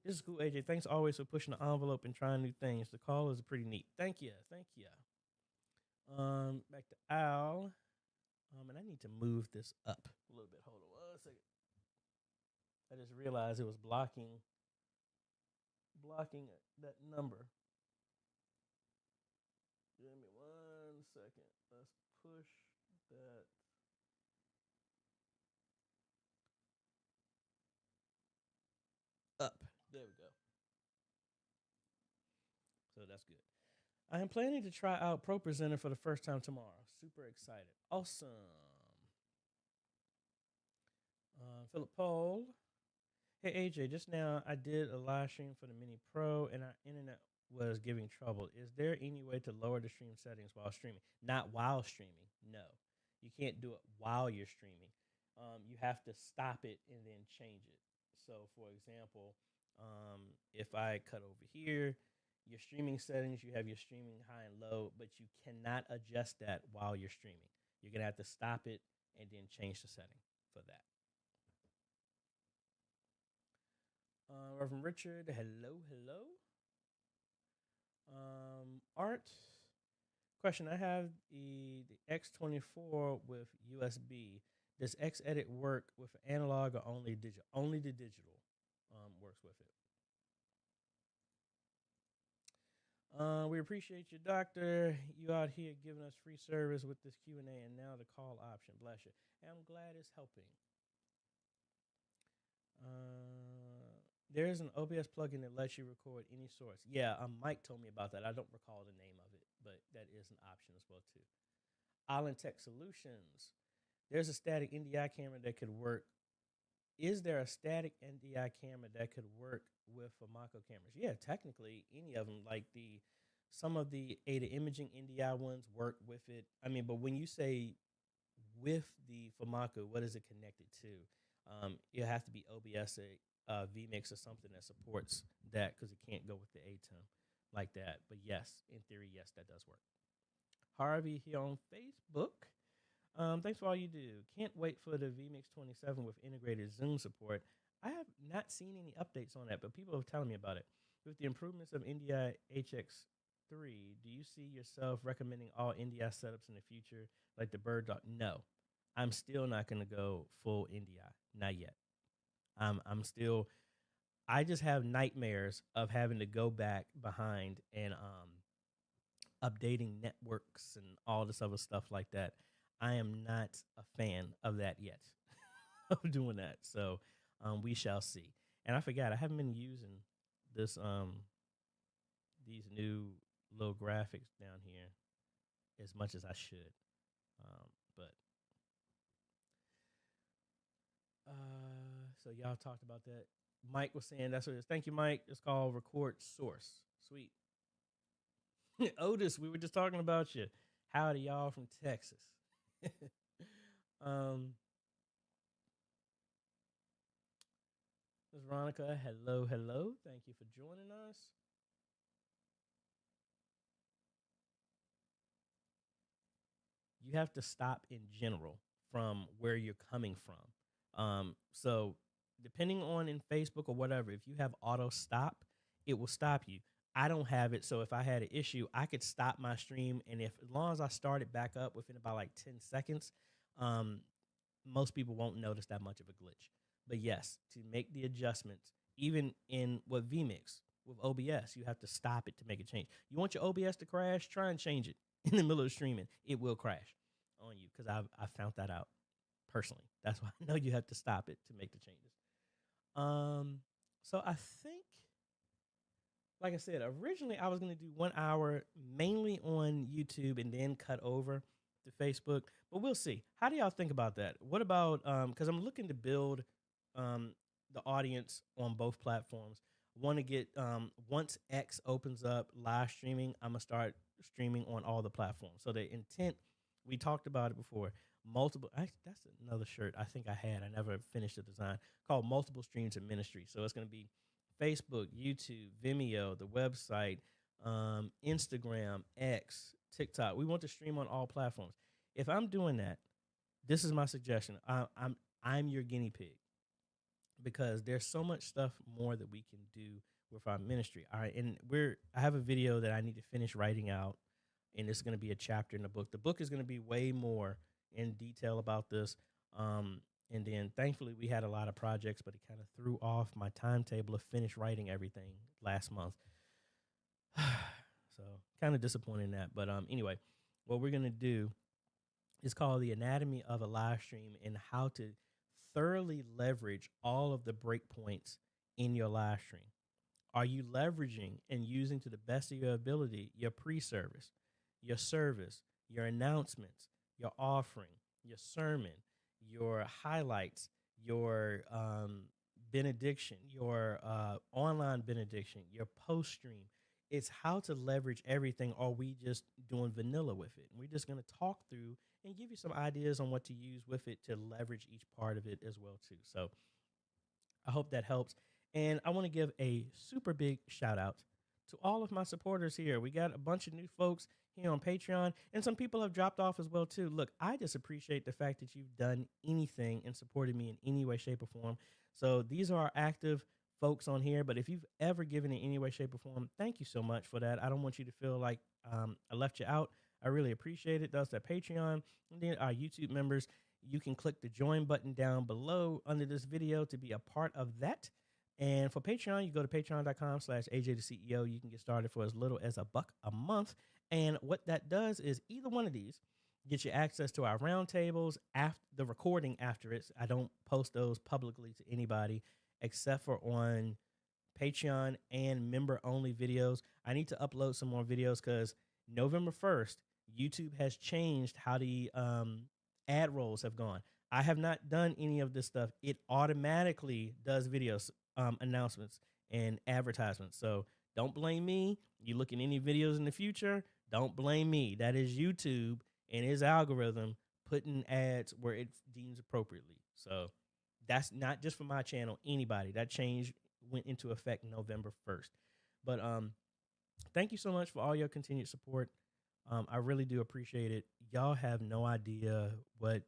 this is cool, AJ. Thanks always for pushing the envelope and trying new things. The call is pretty neat. Thank you. Back to Al. And I need to move this up a little bit. Hold on 1 second. I just realized it was blocking that number. Give me 1 second. Let's push that. That's good. I am planning to try out Pro Presenter for the first time tomorrow. Super excited. Awesome. Philip Pohl. Hey, AJ, just now I did a live stream for the Mini Pro and our internet was giving trouble. Is there any way to lower the stream settings while streaming? Not while streaming. No. You can't do it while you're streaming. You have to stop it and then change it. So, for example, if I cut over here, your streaming settings, you have your streaming high and low, but you cannot adjust that while you're streaming. You're going to have to stop it and then change the setting for that. Reverend Richard, hello. Art, question. I have the X24 with USB. Does Xedit work with analog or only digital? Only the digital works with it. We appreciate you, Doctor. You out here giving us free service with this Q&A and now the call option. Bless you. And I'm glad it's helping. There's an OBS plugin that lets you record any source. Yeah, Mike told me about that. I don't recall the name of it, but that is an option as well too. Island Tech Solutions. There's a static NDI camera that could work. Is there a static NDI camera that could work with Famaco cameras? Yeah, technically any of them. Like some of the ADA imaging NDI ones work with it. I mean, but when you say with the Famaco, what is it connected to? It has to be OBS, vMix, or something that supports that because it can't go with the ATEM like that. But yes, in theory, yes, that does work. Harvey here on Facebook. Thanks for all you do. Can't wait for the vMix 27 with integrated Zoom support. I have not seen any updates on that, but people are telling me about it. With the improvements of NDI HX3, do you see yourself recommending all NDI setups in the future, like the Bird Dog? No, I'm still not going to go full NDI. Not yet. I'm still. I just have nightmares of having to go back behind and updating networks and all this other stuff like that. I am not a fan of that yet, of doing that. So we shall see. And I forgot, I haven't been using this these new little graphics down here as much as I should. So y'all talked about that. Mike was saying that's what it is. Thank you, Mike. It's called Record Source. Sweet. Otis, we were just talking about you. Howdy, y'all from Texas. Miss Veronica, hello. Thank you for joining us. You have to stop in general from where you're coming from. So depending on in Facebook or whatever, if you have auto stop, it will stop you. I don't have it, so if I had an issue, I could stop my stream, and as long as I start it back up within about like 10 seconds, most people won't notice that much of a glitch. But yes, to make the adjustments, even in with vMix, with OBS, you have to stop it to make a change. You want your OBS to crash? Try and change it in the middle of streaming. It will crash on you because I found that out personally. That's why I know you have to stop it to make the changes. So I think, like I said, originally I was going to do 1 hour mainly on YouTube and then cut over to Facebook, but we'll see. How do y'all think about that? What about, because I'm looking to build the audience on both platforms. Want to get, once X opens up live streaming, I'm going to start streaming on all the platforms. So the intent, we talked about it before, multiple, that's another shirt I think I had. I never finished the design, called Multiple Streams in Ministry. So it's going to be Facebook, YouTube, Vimeo, the website, Instagram, X, TikTok. We want to stream on all platforms. If I'm doing that, this is my suggestion. I'm your guinea pig because there's so much stuff more that we can do with our ministry. All right, and I have a video that I need to finish writing out, and it's going to be a chapter in the book. The book is going to be way more in detail about this. And then thankfully we had a lot of projects, but it kind of threw off my timetable to finish writing everything last month. So kind of disappointed in that. But anyway, what we're going to do is called The Anatomy of a Live Stream and how to thoroughly leverage all of the breakpoints in your live stream. Are you leveraging and using to the best of your ability your pre-service, your service, your announcements, your offering, your sermon, your highlights, your benediction, your online benediction, your post stream? It's how to leverage everything. Or are we just doing vanilla with it? And we're just going to talk through and give you some ideas on what to use with it to leverage each part of it as well too. So I hope that helps. And I want to give a super big shout out to all of my supporters here. We got a bunch of new folks here on Patreon, and some people have dropped off as well too. Look, I just appreciate the fact that you've done anything and supported me in any way, shape, or form. So these are our active folks on here, but if you've ever given in any way, shape, or form, thank you so much for that. I don't want you to feel like I left you out. I really appreciate it. That's that Patreon. And then our YouTube members, you can click the join button down below under this video to be a part of that. And for Patreon, you go to patreon.com/AJaytheCEO. You can get started for as little as $1 a month. And what that does is either one of these gets you access to our roundtables, after the recording after it. I don't post those publicly to anybody except for on Patreon and member only videos. I need to upload some more videos because November 1st, YouTube has changed how the ad rolls have gone. I have not done any of this stuff. It automatically does videos, announcements, and advertisements. So don't blame me. You look at any videos in the future, don't blame me. That is YouTube and his algorithm putting ads where it deems appropriately. So that's not just for my channel, anybody. That change went into effect November 1st. But thank you so much for all your continued support. I really do appreciate it. Y'all have no idea what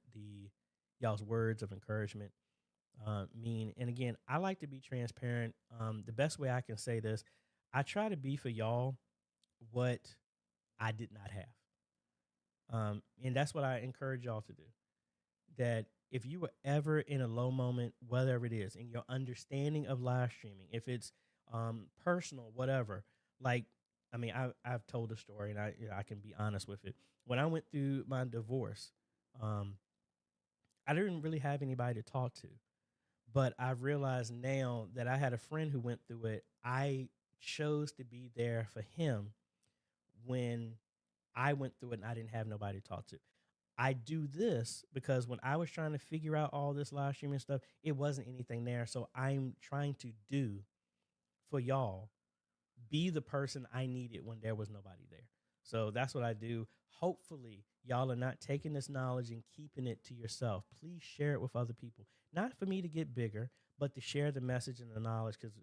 y'all's words of encouragement mean. And again, I like to be transparent. The best way I can say this, I try to be for y'all what I did not have. And that's what I encourage y'all to do. That if you were ever in a low moment, whatever it is, in your understanding of live streaming, if it's personal, whatever, like, I mean, I've told a story, and I can be honest with it. When I went through my divorce, I didn't really have anybody to talk to, but I realized now that I had a friend who went through it. I chose to be there for him when I went through it and I didn't have nobody to talk to. I do this because when I was trying to figure out all this live streaming stuff, it wasn't anything there. So I'm trying to do for y'all, be the person I needed when there was nobody there. So that's what I do. Hopefully, y'all are not taking this knowledge and keeping it to yourself. Please share it with other people. Not for me to get bigger, but to share the message and the knowledge, because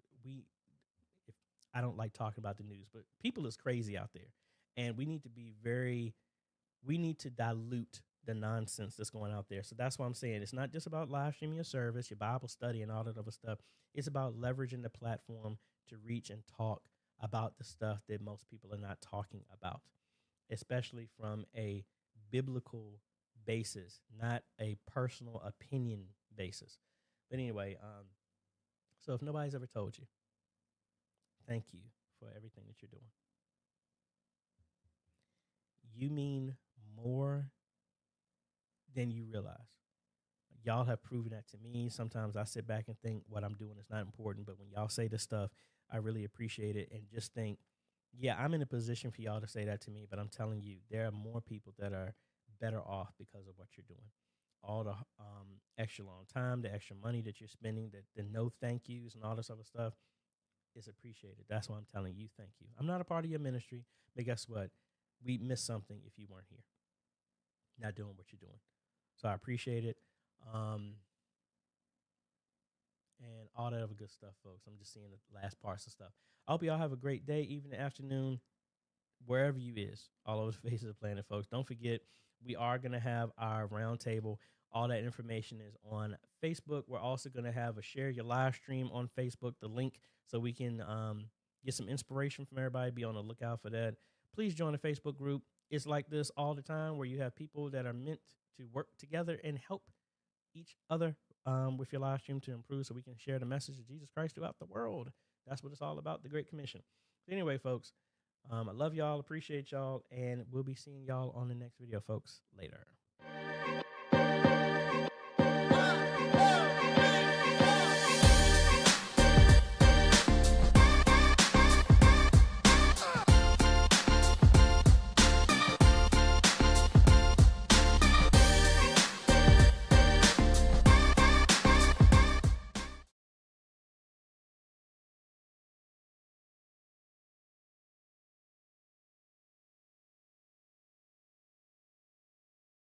I don't like talking about the news, but people is crazy out there. And we need to dilute the nonsense that's going out there. So that's why I'm saying it's not just about live streaming your service, your Bible study, and all that other stuff. It's about leveraging the platform to reach and talk about the stuff that most people are not talking about, especially from a biblical basis, not a personal opinion basis. But anyway, so if nobody's ever told you, thank you for everything that you're doing. You mean more than you realize. Y'all have proven that to me. Sometimes I sit back and think what I'm doing is not important, but when y'all say this stuff, I really appreciate it, and just think, yeah, I'm in a position for y'all to say that to me, but I'm telling you, there are more people that are better off because of what you're doing. All the extra long time, the extra money that you're spending, the no thank yous and all this other stuff is appreciated. That's why I'm telling you, thank you. I'm not a part of your ministry, but guess what? We missed something if you weren't here, not doing what you're doing. So I appreciate it. And all that other good stuff, folks. I'm just seeing the last parts of stuff. I hope y'all have a great day, evening, afternoon, wherever you is, all over the face of the planet, folks. Don't forget, we are going to have our roundtable. All that information is on Facebook. We're also going to have a share your live stream on Facebook, the link, so we can get some inspiration from everybody. Be on the lookout for that. Please join the Facebook group. It's like this all the time, where you have people that are meant to work together and help each other with your live stream to improve, so we can share the message of Jesus Christ throughout the world. That's what it's all about, the Great Commission. So anyway, folks, I love y'all, appreciate y'all, and we'll be seeing y'all on the next video, folks. Later.